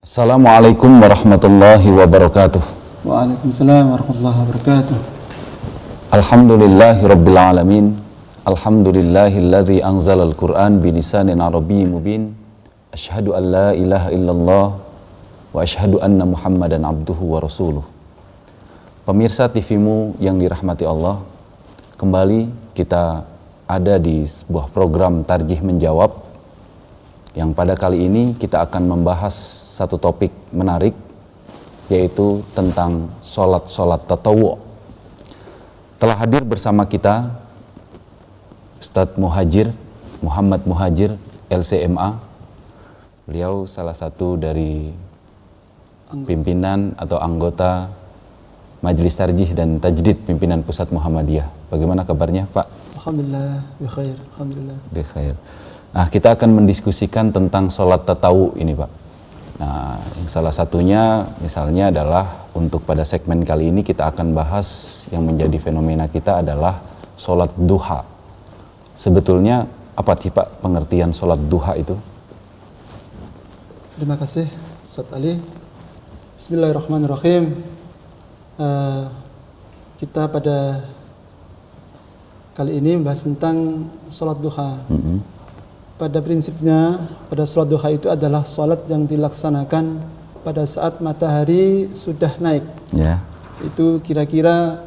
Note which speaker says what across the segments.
Speaker 1: Assalamualaikum warahmatullahi wabarakatuh.
Speaker 2: Waalaikumsalam warahmatullahi wabarakatuh.
Speaker 1: Alhamdulillahi rabbil alamin. Alhamdulillahilladzi anzalal Qur'an bilisanin arabiyyin mubin. Asyhadu an la ilaha illallah wa asyhadu anna Muhammadan abduhu wa rasuluh. Pemirsa TV-mu yang dirahmati Allah, kembali kita ada di sebuah program Tarjih Menjawab yang pada kali ini kita akan membahas satu topik menarik, yaitu tentang sholat tatawu. Telah hadir bersama kita Ustadz Muhammad Muhajir LCMA. Beliau salah satu dari pimpinan atau anggota Majelis Tarjih dan Tajdid Pimpinan Pusat Muhammadiyah. Bagaimana kabarnya, Pak?
Speaker 2: Alhamdulillah, bikhair. Alhamdulillah.
Speaker 1: Bikhair. Nah, kita akan mendiskusikan tentang sholat tatawu ini, Pak. Nah, yang salah satunya misalnya adalah untuk pada segmen kali ini kita akan bahas yang menjadi fenomena kita adalah sholat duha. Sebetulnya apa sih, Pak, pengertian sholat duha itu?
Speaker 2: Terima kasih, Ustaz Ali. Bismillahirrahmanirrahim. Kita pada kali ini membahas tentang sholat duha. Pada prinsipnya, pada sholat duha itu adalah sholat yang dilaksanakan pada saat matahari sudah naik.
Speaker 1: Ya.
Speaker 2: Itu kira-kira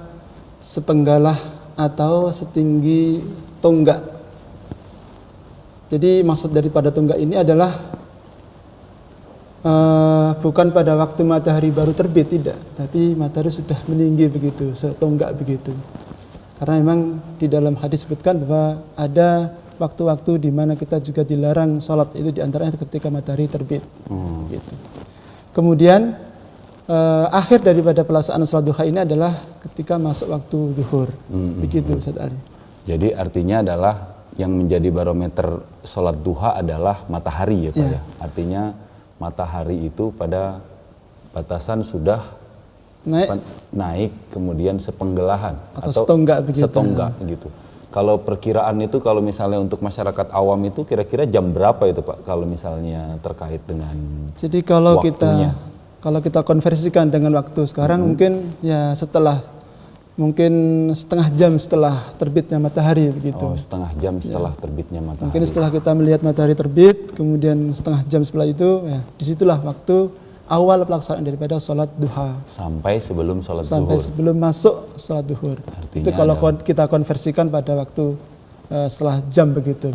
Speaker 2: sepenggalah atau setinggi tonggak. Jadi maksud daripada tonggak ini adalah bukan pada waktu matahari baru terbit, tidak. Tapi matahari sudah meninggi begitu, setonggak begitu. Karena memang di dalam hadis disebutkan bahwa ada waktu-waktu di mana kita juga dilarang sholat, itu diantaranya ketika matahari terbit. Gitu. Kemudian akhir daripada pelaksanaan sholat duha ini adalah ketika masuk waktu zuhur. Begitu, Ustaz Ali.
Speaker 1: Jadi artinya adalah yang menjadi barometer sholat duha adalah matahari, ya Pak ya. Artinya matahari itu pada batasan sudah naik kemudian sepenggelahan
Speaker 2: atau setonggak begitu.
Speaker 1: Setonggak gitu. Kalau perkiraan itu, kalau misalnya untuk masyarakat awam itu kira-kira jam berapa itu, Pak? Kalau misalnya terkait dengan
Speaker 2: jadi kalau
Speaker 1: waktunya.
Speaker 2: Kalau kita konversikan dengan waktu sekarang mungkin ya mungkin setengah jam setelah terbitnya matahari begitu.
Speaker 1: Oh, setengah jam setelah terbitnya matahari.
Speaker 2: Mungkin setelah kita melihat matahari terbit, kemudian setengah jam setelah itu, ya disitulah waktu awal pelaksanaan daripada sholat duha.
Speaker 1: Sampai sebelum sholat zuhur.
Speaker 2: Sampai sebelum masuk sholat duhur.
Speaker 1: Artinya
Speaker 2: itu kalau kita konversikan pada waktu setelah jam begitu.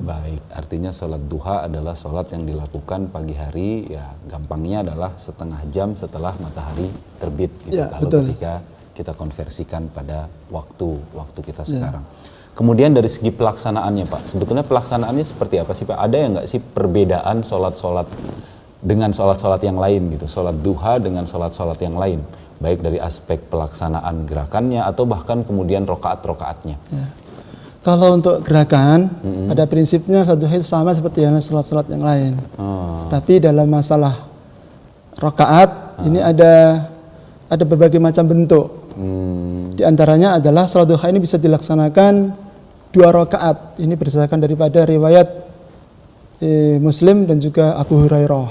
Speaker 1: Baik, artinya sholat duha adalah sholat yang dilakukan pagi hari, ya gampangnya adalah setengah jam setelah matahari terbit gitu.
Speaker 2: Ya,
Speaker 1: kalau
Speaker 2: betul.
Speaker 1: Ketika kita konversikan pada waktu kita sekarang. Kemudian dari segi pelaksanaannya, Pak, sebetulnya pelaksanaannya seperti apa sih, Pak? Ada yang nggak sih perbedaan sholat-sholat dengan sholat-sholat yang lain gitu, sholat duha dengan sholat-sholat yang lain, baik dari aspek pelaksanaan gerakannya atau bahkan kemudian rokaat-rokaatnya?
Speaker 2: Ya. Kalau untuk gerakan, pada prinsipnya sholat duha itu sama seperti yang sholat-sholat yang lain. Tapi dalam masalah rokaat ini ada berbagai macam bentuk. Di antaranya adalah sholat duha ini bisa dilaksanakan 2 rakaat. Ini berdasarkan daripada riwayat Muslim dan juga Abu Hurairah.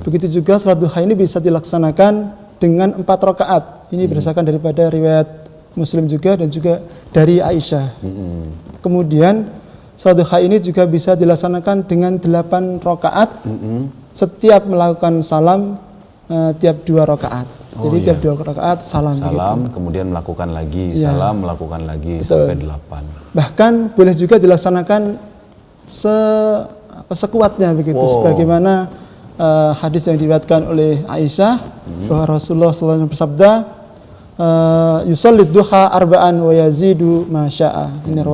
Speaker 2: Begitu juga sholat duha ini bisa dilaksanakan dengan 4 rakaat. Ini berdasarkan daripada riwayat Muslim juga dan juga dari Aisyah. Kemudian sholat duha ini juga bisa dilaksanakan dengan 8 rakaat. Setiap melakukan salam tiap 2 rakaat. Jadi tiap 2 rakaat salam gitu.
Speaker 1: Kemudian melakukan lagi salam, melakukan lagi. Betul. Sampai 8. Bahkan
Speaker 2: boleh juga dilaksanakan sekuatnya begitu, sebagaimana hadis yang diriwayatkan oleh Aisyah bahwa Rasulullah SAW bersabda, yusallid duha arba'an wa yazidu ma syaa. Ini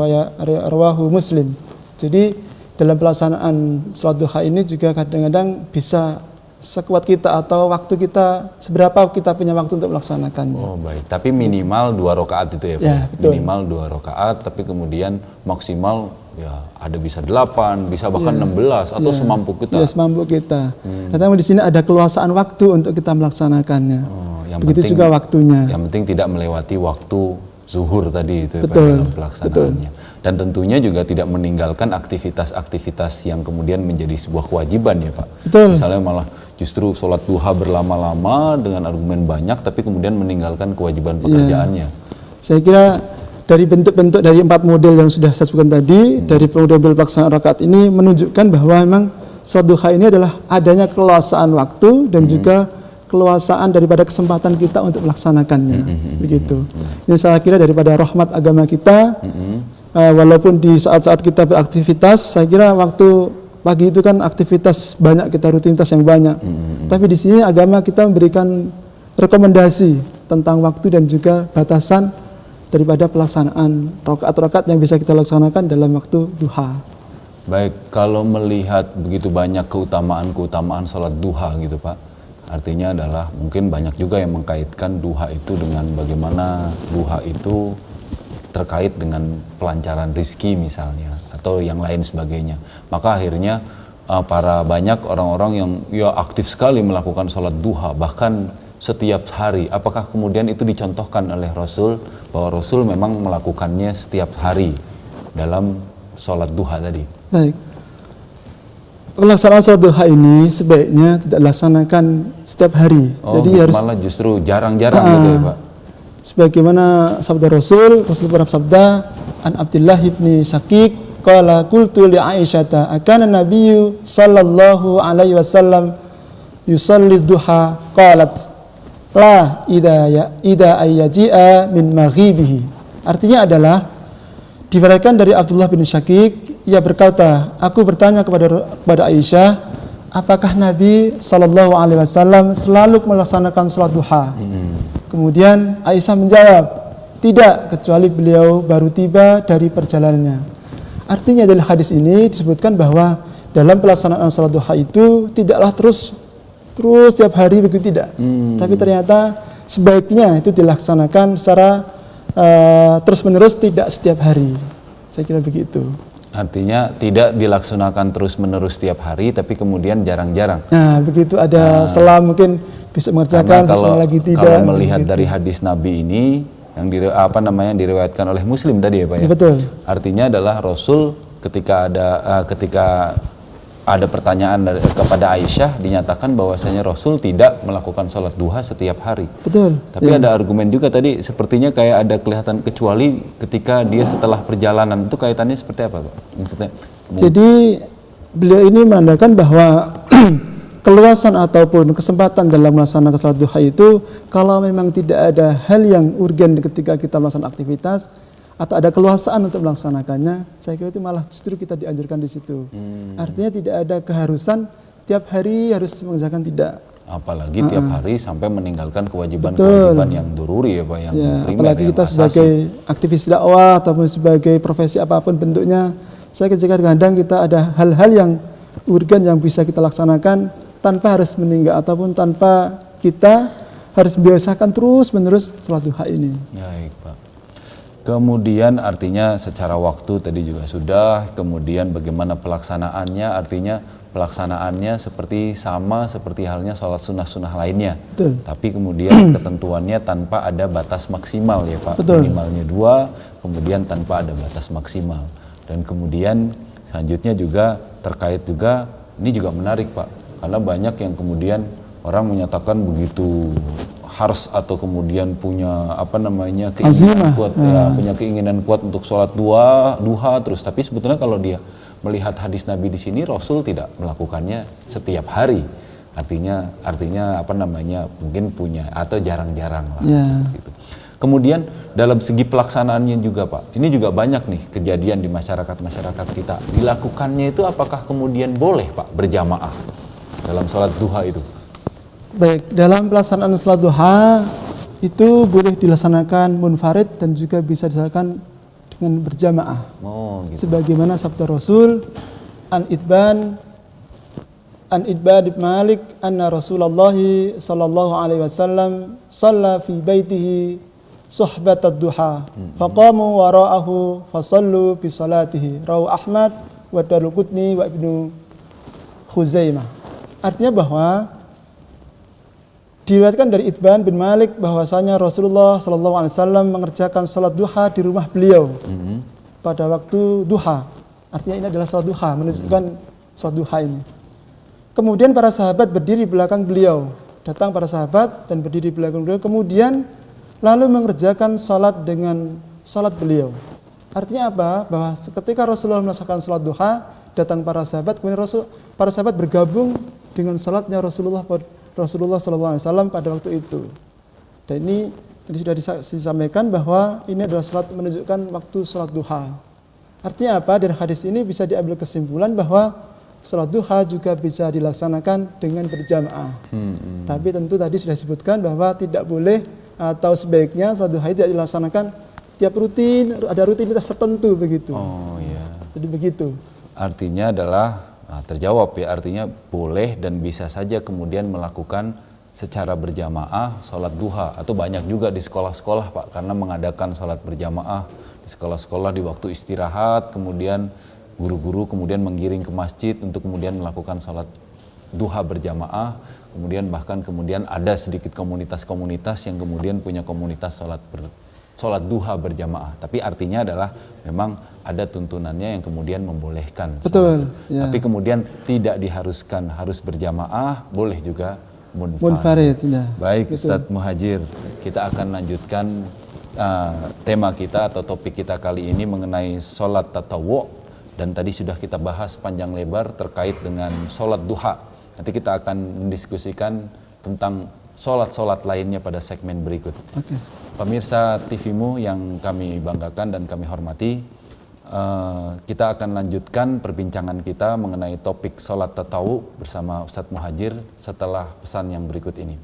Speaker 2: rawahu Muslim. Jadi dalam pelaksanaan salat duha ini juga kadang-kadang bisa sekuat kita atau waktu kita, seberapa kita punya waktu untuk melaksanakannya.
Speaker 1: Oh baik, tapi minimal 2 rakaat itu ya Pak?
Speaker 2: Ya, betul.
Speaker 1: Minimal 2 rakaat, tapi kemudian maksimal ya ada bisa 8, bisa bahkan 16 atau semampu kita.
Speaker 2: Ya, semampu kita. Tetapi di sini ada keluasaan waktu untuk kita melaksanakannya. Begitu juga waktunya.
Speaker 1: Yang penting tidak melewati waktu zuhur tadi itu
Speaker 2: betul,
Speaker 1: dalam pelaksanaannya. Betul. Dan tentunya juga tidak meninggalkan aktivitas-aktivitas yang kemudian menjadi sebuah kewajiban ya Pak.
Speaker 2: Betul.
Speaker 1: Misalnya malah justru sholat duha berlama-lama dengan argumen banyak, tapi kemudian meninggalkan kewajiban pekerjaannya.
Speaker 2: Saya kira dari bentuk-bentuk dari 4 model yang sudah saya sebutkan tadi, dari model pelaksanaan rakaat ini menunjukkan bahwa memang sholat duha ini adalah adanya keluasaan waktu dan juga keluasaan daripada kesempatan kita untuk melaksanakannya. Begitu. Ini saya kira daripada rahmat agama kita, walaupun di saat-saat kita beraktivitas, saya kira waktu pagi itu kan aktivitas banyak, kita rutinitas yang banyak. Tapi di sini agama kita memberikan rekomendasi tentang waktu dan juga batasan daripada pelaksanaan rakaat-rakaat yang bisa kita laksanakan dalam waktu duha.
Speaker 1: Baik, kalau melihat begitu banyak keutamaan sholat duha gitu Pak, artinya adalah mungkin banyak juga yang mengkaitkan duha itu dengan bagaimana duha itu terkait dengan pelancaran rizki misalnya, atau yang lain sebagainya. Maka akhirnya para banyak orang-orang yang ya aktif sekali melakukan sholat duha, bahkan setiap hari. Apakah kemudian itu dicontohkan oleh Rasul, bahwa Rasul memang melakukannya setiap hari dalam sholat duha tadi?
Speaker 2: Baik. Pelaksanaan sholat duha ini sebaiknya tidak dilaksanakan setiap hari. Jadi harus
Speaker 1: malah justru jarang-jarang gitu ya Pak.
Speaker 2: Sebagaimana sabda Rasul pernah sabda, an Abdullah ibni Syakik qala qultu li Aisyata akana nabiyyu sallallahu alaihi wasallam yusalli duha qalat la ida ayyaji'a min maghibihi. Artinya adalah diriwayatkan dari Abdullah bin Syakik, ia berkata, aku bertanya kepada Aisyah, apakah Nabi sallallahu alaihi wasallam selalu melaksanakan salat duha? Kemudian Aisyah menjawab, tidak, kecuali beliau baru tiba dari perjalanannya. Artinya dari hadis ini disebutkan bahwa dalam pelaksanaan salat duha itu tidaklah terus tiap hari begitu, tidak. Tapi ternyata sebaiknya itu dilaksanakan secara terus-menerus, tidak setiap hari. Saya kira begitu.
Speaker 1: Artinya tidak dilaksanakan terus-menerus setiap hari, tapi kemudian jarang-jarang.
Speaker 2: Nah, begitu ada selang mungkin bisa mengerjakan,
Speaker 1: kalau
Speaker 2: lagi tidak.
Speaker 1: Kalau melihat dari hadis Nabi ini yang diriwayatkan oleh Muslim tadi ya Pak ya.
Speaker 2: Betul.
Speaker 1: Artinya adalah Rasul ketika ada pertanyaan kepada Aisyah, dinyatakan bahwasanya Rasul tidak melakukan sholat duha setiap hari.
Speaker 2: Betul.
Speaker 1: Tapi ada argumen juga tadi, sepertinya kayak ada kelihatan kecuali ketika dia setelah perjalanan. Itu kaitannya seperti apa Pak? Maksudnya?
Speaker 2: Jadi beliau ini menandakan bahwa keluasan ataupun kesempatan dalam melaksanakan sholat duha itu, kalau memang tidak ada hal yang urgen ketika kita melaksanakan aktivitas, atau ada keluasaan untuk melaksanakannya, saya kira itu malah justru kita dianjurkan di situ. Artinya tidak ada keharusan tiap hari harus mengerjakan, tidak.
Speaker 1: Apalagi tiap hari sampai meninggalkan kewajiban-kewajiban yang dururi ya Pak, yang primer,
Speaker 2: apalagi kita
Speaker 1: yang
Speaker 2: sebagai aktivis dakwah ataupun sebagai profesi apapun bentuknya, saya kadang-kadang kita ada hal-hal yang urgen yang bisa kita laksanakan tanpa harus meninggal ataupun tanpa kita harus biasakan terus-menerus sholat duha ini.
Speaker 1: Baik Pak. Kemudian artinya secara waktu tadi juga sudah, kemudian bagaimana pelaksanaannya, artinya pelaksanaannya sama seperti halnya sholat sunnah-sunnah lainnya.
Speaker 2: Betul.
Speaker 1: Tapi kemudian ketentuannya tanpa ada batas maksimal ya Pak.
Speaker 2: Betul.
Speaker 1: Minimalnya 2, kemudian tanpa ada batas maksimal. Dan kemudian selanjutnya juga terkait juga, ini juga menarik Pak, karena banyak yang kemudian orang menyatakan begitu harus atau kemudian punya keinginan kuat, punya keinginan kuat untuk sholat duha terus. Tapi sebetulnya kalau dia melihat hadis Nabi di sini, Rasul tidak melakukannya setiap hari. Artinya mungkin punya atau jarang-jarang lah. Gitu. Kemudian dalam segi pelaksanaannya juga Pak, ini juga banyak nih kejadian di masyarakat kita. Dilakukannya itu apakah kemudian boleh Pak berjamaah dalam sholat duha itu?
Speaker 2: Baik, dalam pelaksanaan salat duha itu boleh dilaksanakan munfarid dan juga bisa dilaksanakan dengan berjamaah. Gitu. Sebagaimana sabda Rasul, an Idban bin Malik anna Rasulullah sallallahu alaihi wasallam shalla fi baitihi suhbatad duha faqamu wara'ahu fasallu bi salatihi. Rawahu Ahmad wa Daruqutni wa Ibnu Khuzaimah. Artinya bahwa diriwayatkan dari Idban bin Malik bahwasanya Rasulullah SAW mengerjakan salat duha di rumah beliau pada waktu duha. Artinya ini adalah salat duha, menunjukkan salat duha ini. Kemudian para sahabat berdiri di belakang beliau. Datang para sahabat dan berdiri di belakang beliau. Kemudian lalu mengerjakan sholat dengan sholat beliau. Artinya apa? Bahwa ketika Rasulullah melaksanakan sholat duha, datang para sahabat, kemudian para sahabat bergabung dengan sholatnya Rasulullah SAW pada waktu itu. Dan ini sudah disampaikan bahwa ini adalah sholat menunjukkan waktu sholat duha. Artinya apa? Dari hadis ini bisa diambil kesimpulan bahwa sholat duha juga bisa dilaksanakan dengan berjamaah. Tapi tentu tadi sudah disebutkan bahwa tidak boleh atau sebaiknya sholat duha tidak dilaksanakan tiap ada rutinitas tertentu begitu.
Speaker 1: Oh iya.
Speaker 2: Jadi begitu.
Speaker 1: Artinya adalah terjawab ya, artinya boleh dan bisa saja kemudian melakukan secara berjamaah sholat duha, atau banyak juga di sekolah-sekolah Pak, karena mengadakan sholat berjamaah di sekolah-sekolah di waktu istirahat, kemudian guru-guru kemudian menggiring ke masjid untuk kemudian melakukan sholat duha berjamaah, kemudian bahkan kemudian ada sedikit komunitas-komunitas yang kemudian punya komunitas sholat duha berjamaah. Tapi artinya adalah memang ada tuntunannya yang kemudian membolehkan.
Speaker 2: Betul. Ya.
Speaker 1: Tapi kemudian tidak diharuskan harus berjamaah, boleh juga
Speaker 2: munfarid. Ya.
Speaker 1: Baik,
Speaker 2: betul.
Speaker 1: Ustadz Muhajir, kita akan lanjutkan tema kita atau topik kita kali ini mengenai sholat tatawu, dan tadi sudah kita bahas panjang lebar terkait dengan sholat duha. Nanti kita akan mendiskusikan tentang sholat-sholat lainnya pada segmen berikut.
Speaker 2: Okay.
Speaker 1: Pemirsa TV-mu yang kami banggakan dan kami hormati, kita akan lanjutkan perbincangan kita mengenai topik sholat tatawu bersama Ustadz Muhajir setelah pesan yang berikut ini.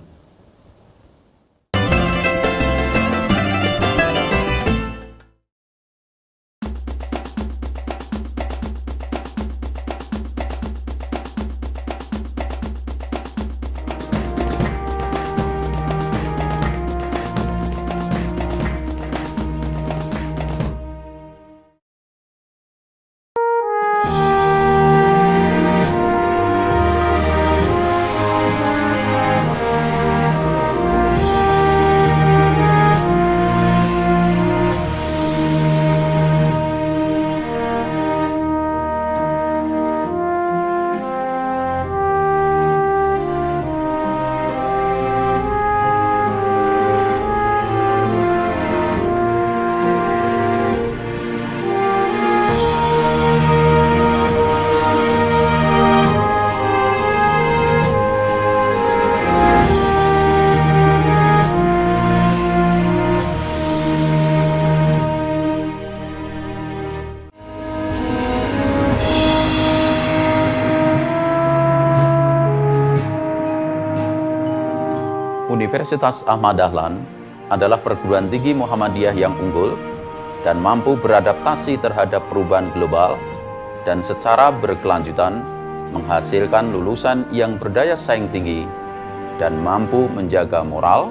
Speaker 3: Universitas Ahmad Dahlan adalah perguruan tinggi Muhammadiyah yang unggul dan mampu beradaptasi terhadap perubahan global dan secara berkelanjutan menghasilkan lulusan yang berdaya saing tinggi dan mampu menjaga moral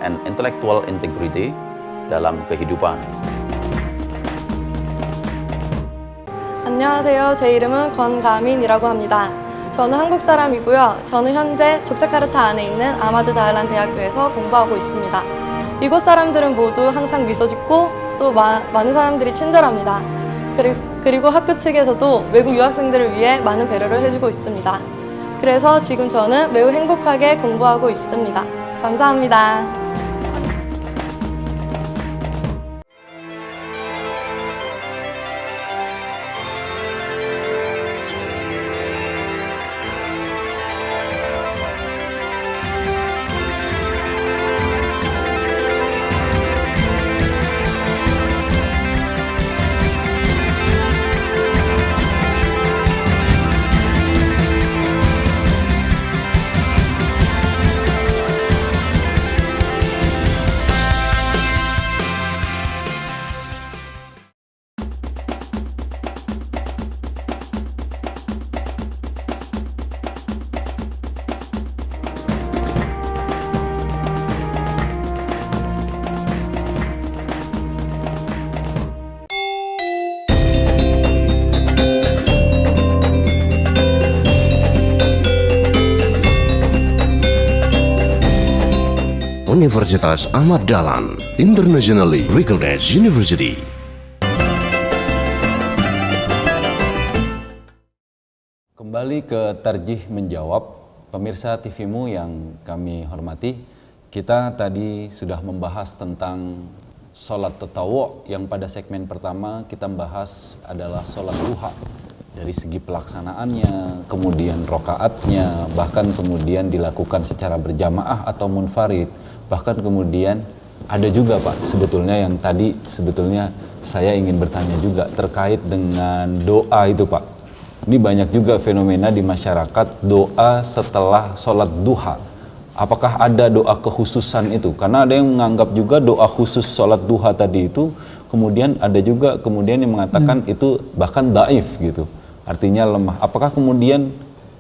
Speaker 3: and intellectual integrity dalam kehidupan.
Speaker 4: 안녕하세요. 제 이름은 권가민이라고 합니다. 저는 한국 사람이고요. 저는 현재 족자카르타 안에 있는 아마드 다을란 대학교에서 공부하고 있습니다. 이곳 사람들은 모두 항상 미소 짓고 또 많은 사람들이 친절합니다. 그리고 학교 측에서도 외국 유학생들을 위해 많은 배려를 해주고 있습니다. 그래서 지금 저는 매우 행복하게 공부하고 있습니다. 감사합니다.
Speaker 5: Universitas Ahmad Dahlan, internationally recognized university.
Speaker 1: Kembali ke Tarjih Menjawab, pemirsa TVMU yang kami hormati, kita tadi sudah membahas tentang sholat tatawu yang pada segmen pertama kita membahas adalah sholat duha. Dari segi pelaksanaannya, kemudian rokaatnya, bahkan kemudian dilakukan secara berjamaah atau munfarid, bahkan kemudian ada juga Pak sebetulnya yang tadi sebetulnya saya ingin bertanya juga terkait dengan doa itu Pak. Ini banyak juga fenomena di masyarakat doa setelah sholat duha. Apakah ada doa kekhususan itu? Karena ada yang menganggap juga doa khusus sholat duha tadi itu, kemudian ada juga kemudian yang mengatakan itu bahkan daif gitu. Artinya lemah. Apakah kemudian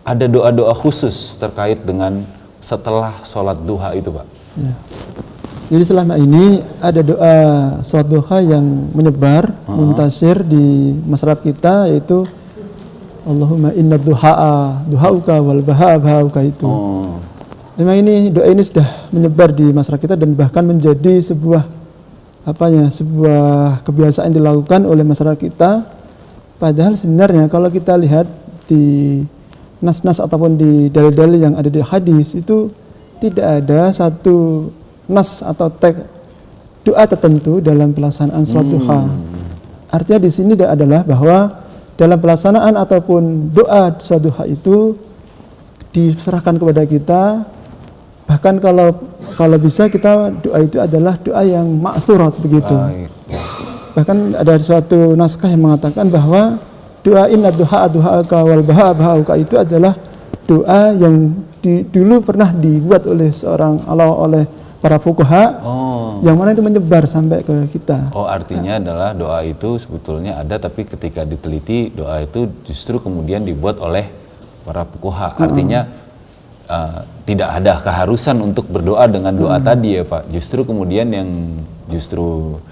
Speaker 1: ada doa-doa khusus terkait dengan setelah sholat duha itu Pak?
Speaker 2: Ya. Jadi selama ini ada doa sholat duha yang menyebar, muntasir di masyarakat kita, yaitu Allahumma inna duhauka wal bahauka itu. Memang ini doa ini sudah menyebar di masyarakat kita dan bahkan menjadi sebuah sebuah kebiasaan yang dilakukan oleh masyarakat kita. Padahal sebenarnya kalau kita lihat di nas-nas ataupun di dalil-dalil yang ada di hadis itu tidak ada satu nas atau teks doa tertentu dalam pelaksanaan sholat duha. Artinya di sini adalah bahwa dalam pelaksanaan ataupun doa sholat duha itu diserahkan kepada kita. Bahkan kalau bisa kita doa itu adalah doa yang ma'thurat begitu. Bahkan ada suatu naskah yang mengatakan bahwa doa inna duha'aka wal baha'aka itu adalah doa yang dulu pernah dibuat oleh oleh para fuqaha, yang mana itu menyebar sampai ke kita.
Speaker 1: Artinya adalah doa itu sebetulnya ada, tapi ketika diteliti doa itu justru kemudian dibuat oleh para fuqaha. Artinya tidak ada keharusan untuk berdoa dengan doa tadi ya Pak. Justru kemudian yang justru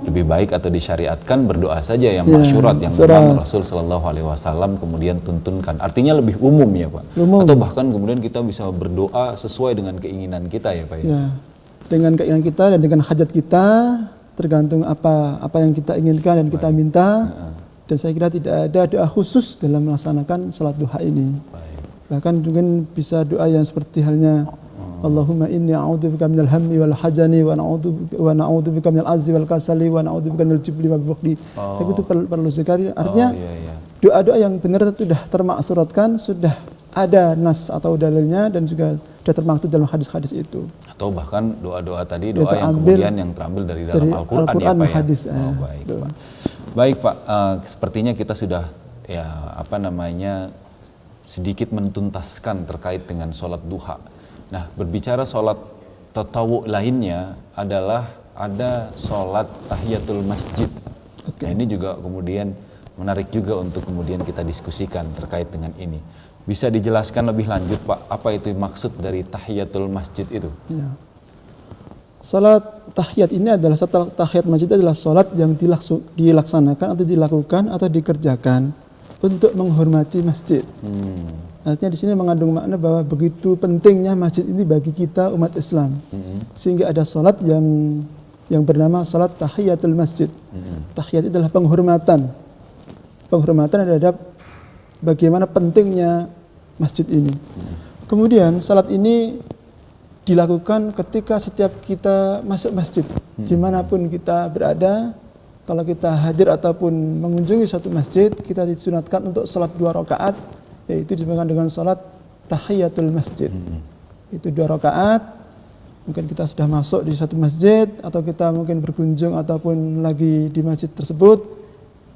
Speaker 1: lebih baik atau disyariatkan berdoa saja yang masyurat yang memang Rasul Shallallahu Alaihi Wasallam kemudian tuntunkan. Artinya lebih umum ya Pak. Atau bahkan kemudian kita bisa berdoa sesuai dengan keinginan kita ya Pak.
Speaker 2: Ya. Dengan keinginan kita dan dengan hajat kita, tergantung apa yang kita inginkan dan kita minta. Dan saya kira tidak ada doa khusus dalam melaksanakan sholat duha ini. Bahkan mungkin bisa doa yang seperti halnya Allahumma inni a'udzubika minal hammi wal hajani wa na'udzubika minal azzi wal kasali wa na'udzubika minal jibli wal bukhli. Saya itu perlu sekali. Artinya doa-doa yang benar sudah termaksuratkan, sudah ada nas atau dalilnya dan juga sudah termaktub dalam hadis-hadis itu.
Speaker 1: Atau bahkan doa-doa tadi doa yang kemudian yang terambil dari dalam Al-Qur'an ya Pak
Speaker 2: hadis,
Speaker 1: ya. Baik Pak. Baik Pak, sepertinya kita sudah sedikit mentuntaskan terkait dengan sholat duha. Nah, berbicara sholat tatawu lainnya adalah ada sholat tahiyatul masjid. Nah, ini juga kemudian menarik juga untuk kemudian kita diskusikan terkait dengan ini. Bisa dijelaskan lebih lanjut Pak, apa itu maksud dari tahiyatul masjid itu?
Speaker 2: Ya. Sholat tahiyat ini adalah setelah tahiyat masjid adalah sholat yang dilaksanakan atau dilakukan atau dikerjakan untuk menghormati masjid. Artinya di sini mengandung makna bahwa begitu pentingnya masjid ini bagi kita umat Islam, sehingga ada sholat yang bernama sholat tahiyatul masjid. Tahiyat itu adalah penghormatan terhadap bagaimana pentingnya masjid ini. Kemudian sholat ini dilakukan ketika setiap kita masuk masjid, dimanapun kita berada. Kalau kita hadir ataupun mengunjungi suatu masjid, kita disunatkan untuk sholat 2 rakaat, yaitu disebutkan dengan sholat tahiyatul masjid. Itu 2 rakaat. Mungkin kita sudah masuk di suatu masjid atau kita mungkin berkunjung ataupun lagi di masjid tersebut,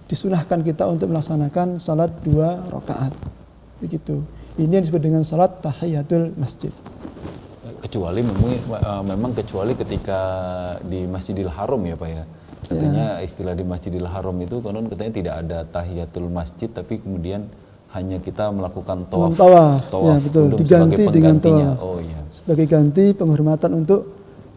Speaker 2: disunahkan kita untuk melaksanakan sholat 2 rakaat. Begitu. Ini yang disebut dengan sholat tahiyatul masjid.
Speaker 1: Kecuali memang kecuali ketika di Masjidil Haram ya Pak ya. Katanya istilah di Masjidil Haram itu konon katanya tidak ada tahiyatul masjid, tapi kemudian hanya kita melakukan tawaf
Speaker 2: ya, betul. Diganti dengan tawaf. Sebagai ganti penghormatan untuk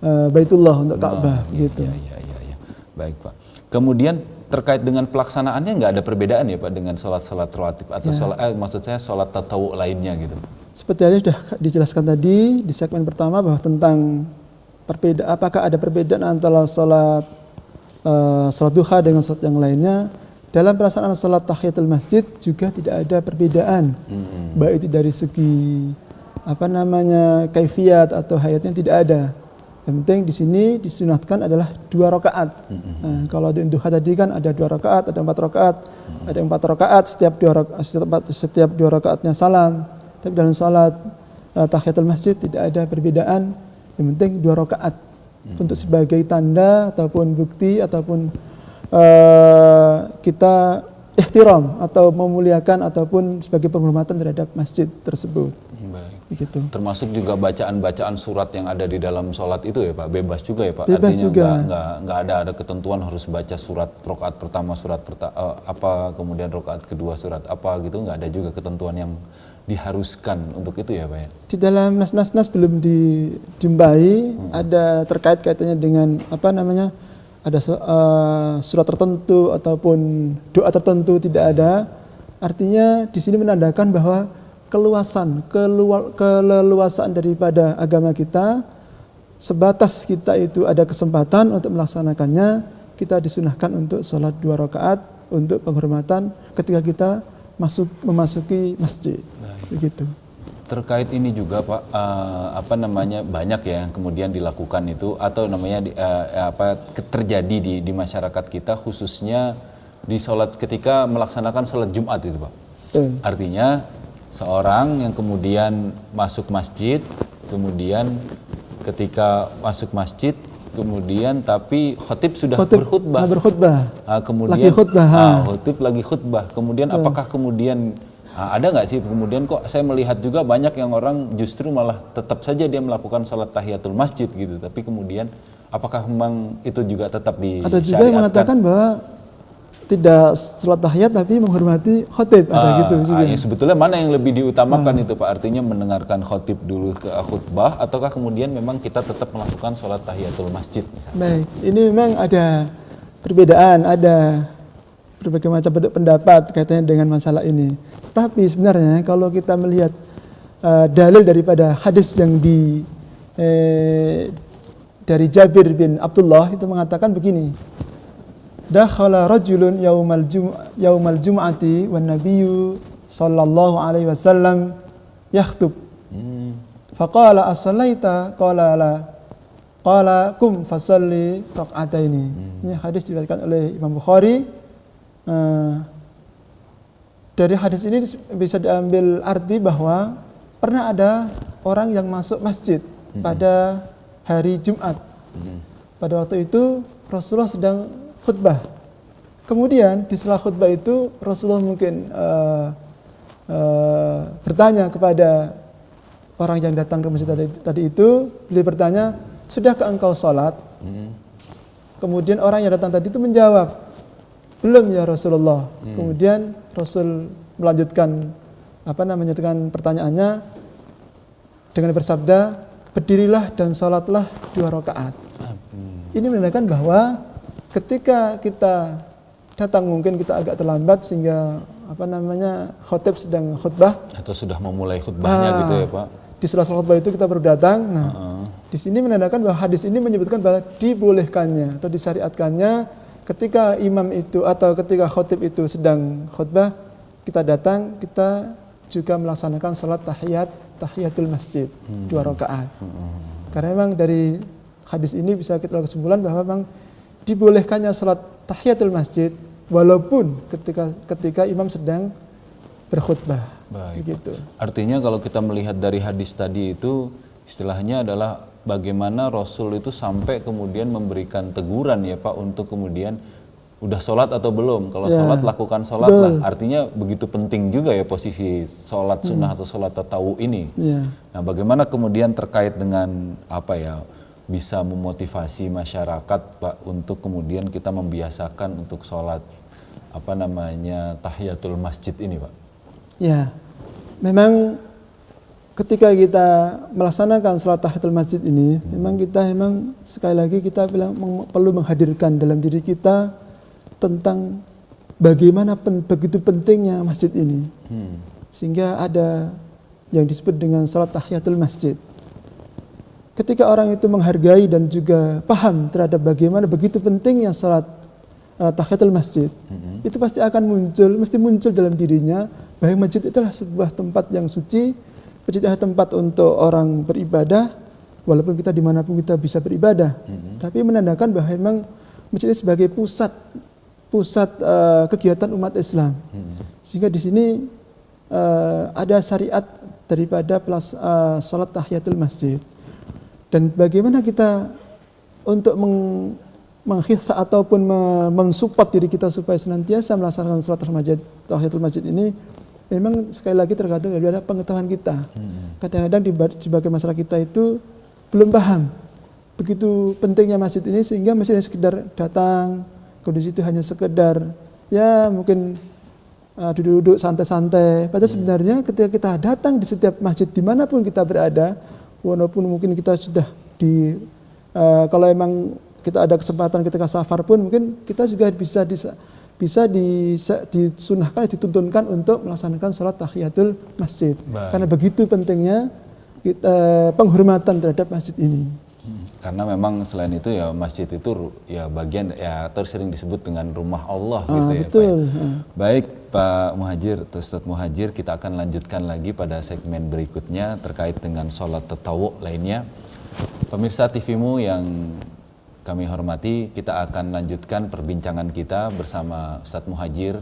Speaker 2: Baitullah, untuk Ka'bah gitu.
Speaker 1: Ya. Baik Pak. Kemudian terkait dengan pelaksanaannya nggak ada perbedaan ya Pak dengan sholat-sholat rawatib atau maksud saya sholat tatawu lainnya gitu.
Speaker 2: Seperti yang sudah dijelaskan tadi di segmen pertama bahwa tentang apakah ada perbedaan antara sholat duha dengan sholat yang lainnya. dalam pelaksanaan salat tahiyatul masjid juga tidak ada perbedaan, baik itu dari segi kaifiyat atau hayatnya tidak ada. Yang penting di sini disunatkan adalah 2 rakaat. Kalau di duha tadi kan ada 2 rakaat, ada 4 rakaat, ada 4 rakaat setiap 2 rakaatnya salam. Tapi dalam salat tahiyatul masjid tidak ada perbedaan. Yang penting 2 rakaat untuk sebagai tanda ataupun bukti ataupun kita ihtiram atau memuliakan ataupun sebagai penghormatan terhadap masjid tersebut.
Speaker 1: Baik.
Speaker 2: Begitu.
Speaker 1: Termasuk juga bacaan-bacaan surat yang ada di dalam sholat itu ya Pak, bebas juga ya Pak.
Speaker 2: Bebas
Speaker 1: artinya
Speaker 2: juga.
Speaker 1: Nggak ada ketentuan harus baca surat rakaat pertama kemudian rakaat kedua surat apa gitu, nggak ada juga ketentuan yang diharuskan untuk itu ya Pak ya.
Speaker 2: Di dalam nas-nas belum dijumpai ada terkait kaitannya dengan ada surat tertentu ataupun doa tertentu, tidak ada. Artinya di sini menandakan bahwa keleluasaan daripada agama kita, sebatas kita itu ada kesempatan untuk melaksanakannya, kita disunahkan untuk sholat 2 rakaat untuk penghormatan ketika kita memasuki masjid. Begitu.
Speaker 1: Terkait ini juga Pak, banyak ya yang kemudian dilakukan itu atau terjadi di masyarakat kita, khususnya di sholat ketika melaksanakan sholat Jumat itu Pak. Artinya seorang yang kemudian masuk masjid, kemudian ketika masuk masjid, kemudian tapi khatib sudah berkhutbah. Kemudian khatib lagi khutbah. Kemudian apakah kemudian ada nggak sih kemudian kok saya melihat juga banyak yang orang justru malah tetap saja dia melakukan salat tahiyatul masjid gitu, tapi kemudian apakah memang itu juga tetap disyariatkan?
Speaker 2: Ada juga yang mengatakan bahwa tidak salat tahiyat tapi menghormati khatib, ada gitu juga.
Speaker 1: Ya sebetulnya mana yang lebih diutamakan itu Pak? Artinya mendengarkan khatib dulu ke khutbah ataukah kemudian memang kita tetap melakukan salat tahiyatul masjid misalnya?
Speaker 2: Baik, ini memang ada perbedaan, ada berbagai macam bentuk pendapat kaitannya dengan masalah ini. Tapi sebenarnya kalau kita melihat dalil daripada hadis yang dari Jabir bin Abdullah itu mengatakan begini. Dakhala rajulun yaumal jum'ati wan nabiyyu sallallahu alaihi wasallam yakhthub. Faqala as-salaita? Qala la. Qala kum fasalli raq'ataini. Ini hadis diriwayatkan oleh Imam Bukhari. Dari hadis ini bisa diambil arti bahwa pernah ada orang yang masuk masjid pada hari Jumat. Pada waktu itu Rasulullah sedang khutbah. Kemudian di sela khutbah itu Rasulullah mungkin bertanya kepada orang yang datang ke masjid tadi itu. Beliau bertanya, sudahkah engkau sholat? Kemudian orang yang datang tadi itu menjawab, belum ya Rasulullah. Kemudian Rasul melanjutkan pertanyaannya dengan bersabda, berdirilah dan sholatlah 2 rakaat. Ini menandakan bahwa ketika kita datang mungkin kita agak terlambat sehingga khatib sedang khutbah
Speaker 1: atau sudah memulai khutbahnya gitu ya Pak.
Speaker 2: Di sela-sela khutbah itu kita baru datang. Di sini menandakan bahwa hadis ini menyebutkan bahwa dibolehkannya atau disyariatkannya ketika imam itu atau ketika khatib itu sedang khutbah, kita datang, kita juga melaksanakan salat tahiyatul masjid 2 rakaat. Karena memang dari hadis ini bisa kita lakukan kesimpulan bahwa memang dibolehkannya salat tahiyatul masjid walaupun ketika imam sedang berkhutbah.
Speaker 1: Baik.
Speaker 2: Begitu.
Speaker 1: Artinya kalau kita melihat dari hadis tadi itu istilahnya adalah bagaimana Rasul itu sampai kemudian memberikan teguran ya Pak untuk kemudian udah sholat atau belum. Kalau sholat lakukan sholat lah. Artinya begitu penting juga ya posisi sholat sunnah atau sholat tatawu ini. Nah bagaimana kemudian terkait dengan bisa memotivasi masyarakat Pak untuk kemudian kita membiasakan untuk sholat tahiyatul masjid ini Pak?
Speaker 2: Ya, memang ketika kita melaksanakan sholat tahiyatul masjid ini, memang sekali lagi kita perlu menghadirkan dalam diri kita tentang bagaimana begitu pentingnya masjid ini, sehingga ada yang disebut dengan sholat tahiyatul masjid. Ketika orang itu menghargai dan juga paham terhadap bagaimana begitu pentingnya sholat tahiyatul masjid, itu pasti akan mesti muncul dalam dirinya bahwa masjid itulah sebuah tempat yang suci, masjid adalah tempat untuk orang beribadah, walaupun kita dimanapun kita bisa beribadah, tapi menandakan bahwa memang masjid ini sebagai pusat kegiatan umat Islam, sehingga di sini ada syariat daripada salat tahiyatul masjid. Dan bagaimana kita untuk menghitsa ataupun mensupport diri kita supaya senantiasa melaksanakan salat tahiyatul masjid ini, memang sekali lagi tergantung dari pengetahuan kita. Kadang-kadang di sebagai masyarakat kita itu belum paham begitu pentingnya masjid ini, sehingga masjid sekedar datang, kondisi itu hanya sekedar ya mungkin duduk-duduk santai-santai. Padahal sebenarnya ketika kita datang di setiap masjid dimanapun kita berada, walaupun mungkin kita sudah kalau emang kita ada kesempatan ketika safar pun mungkin kita juga bisa disunahkan, dituntunkan untuk melaksanakan salat tahiyatul masjid. Karena begitu pentingnya penghormatan terhadap masjid ini.
Speaker 1: Karena memang selain itu ya masjid itu ya bagian ya tersering disebut dengan rumah Allah gitu ya.
Speaker 2: Betul.
Speaker 1: Pak. Baik Pak Muhajir atau Ustadz Muhajir, kita akan lanjutkan lagi pada segmen berikutnya terkait dengan sholat tatawwu lainnya. Pemirsa TV-mu yang kami hormati, kita akan lanjutkan perbincangan kita bersama Ustadz Muhajir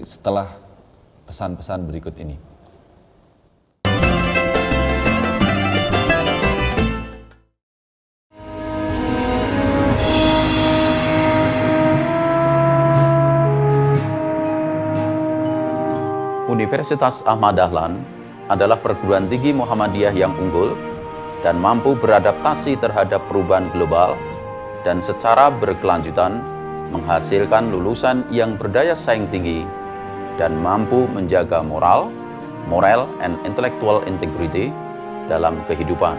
Speaker 1: setelah pesan-pesan berikut ini.
Speaker 3: Universitas Ahmad Dahlan adalah perguruan tinggi Muhammadiyah yang unggul dan mampu beradaptasi terhadap perubahan global dan secara berkelanjutan menghasilkan lulusan yang berdaya saing tinggi dan mampu menjaga moral and intellectual integrity dalam kehidupan.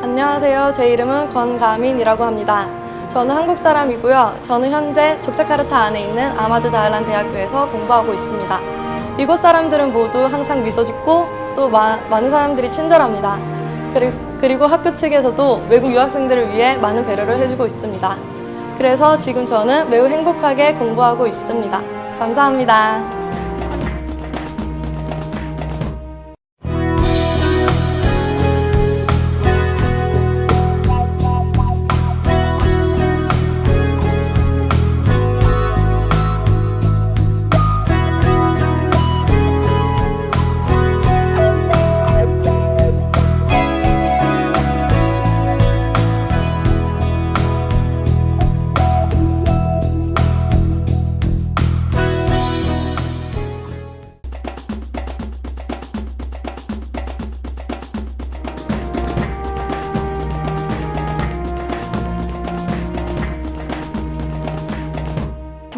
Speaker 4: 안녕하세요. 제 이름은 권가민이라고 합니다. 저는 한국 사람이고요. 저는 현재 족자카르타 안에 있는 아마드 다을란 대학교에서 공부하고 있습니다. 이곳 사람들은 모두 항상 미소 짓고 또 많은 사람들이 친절합니다. 그리고 학교 측에서도 외국 유학생들을 위해 많은 배려를 해주고 있습니다. 그래서 지금 저는 매우 행복하게 공부하고 있습니다. 감사합니다.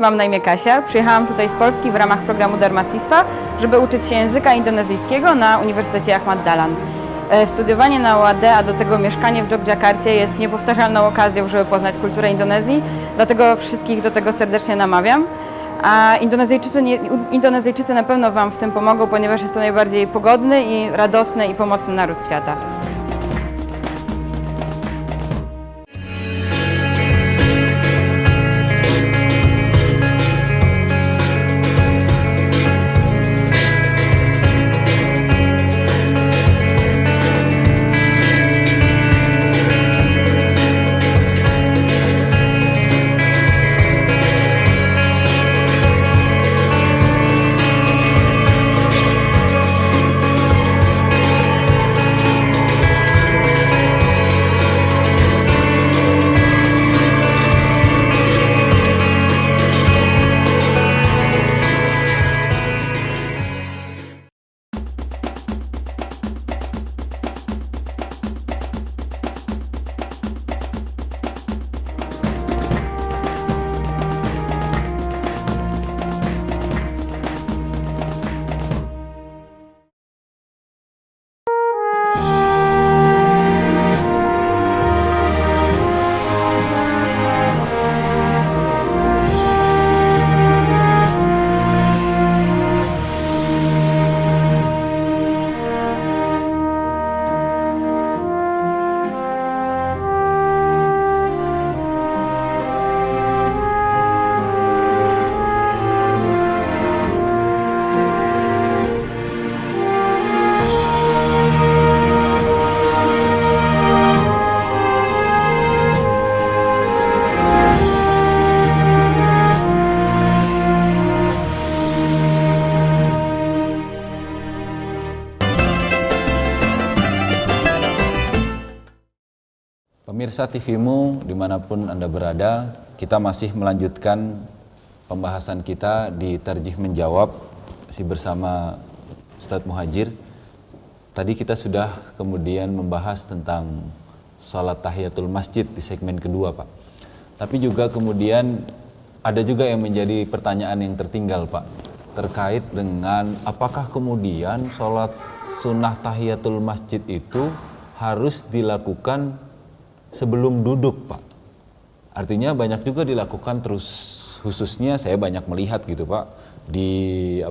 Speaker 6: Mam na imię Kasia. Przyjechałam tutaj z Polski w ramach programu Dharmasistwa, żeby uczyć się języka indonezyjskiego na Uniwersytecie Ahmad Dahlan. Studiowanie na UAD, a do tego mieszkanie w Jogjakarcie jest niepowtarzalną okazją, żeby poznać kulturę Indonezji, dlatego wszystkich do tego serdecznie namawiam. A Indonezyjczycy na pewno Wam w tym pomogą, ponieważ jest to najbardziej pogodny i radosny i pomocny naród świata.
Speaker 1: pemirsa TVmu dimanapun Anda berada, kita masih melanjutkan pembahasan kita di Tarjih Menjawab masih bersama Ustadz Muhajir. Tadi kita sudah kemudian membahas tentang salat tahiyatul masjid di segmen kedua, Pak. Tapi juga kemudian ada juga yang menjadi pertanyaan yang tertinggal, Pak, terkait dengan apakah kemudian salat sunnah tahiyatul masjid itu harus dilakukan sebelum duduk, Pak. Artinya banyak juga dilakukan terus, khususnya saya banyak melihat gitu, Pak, di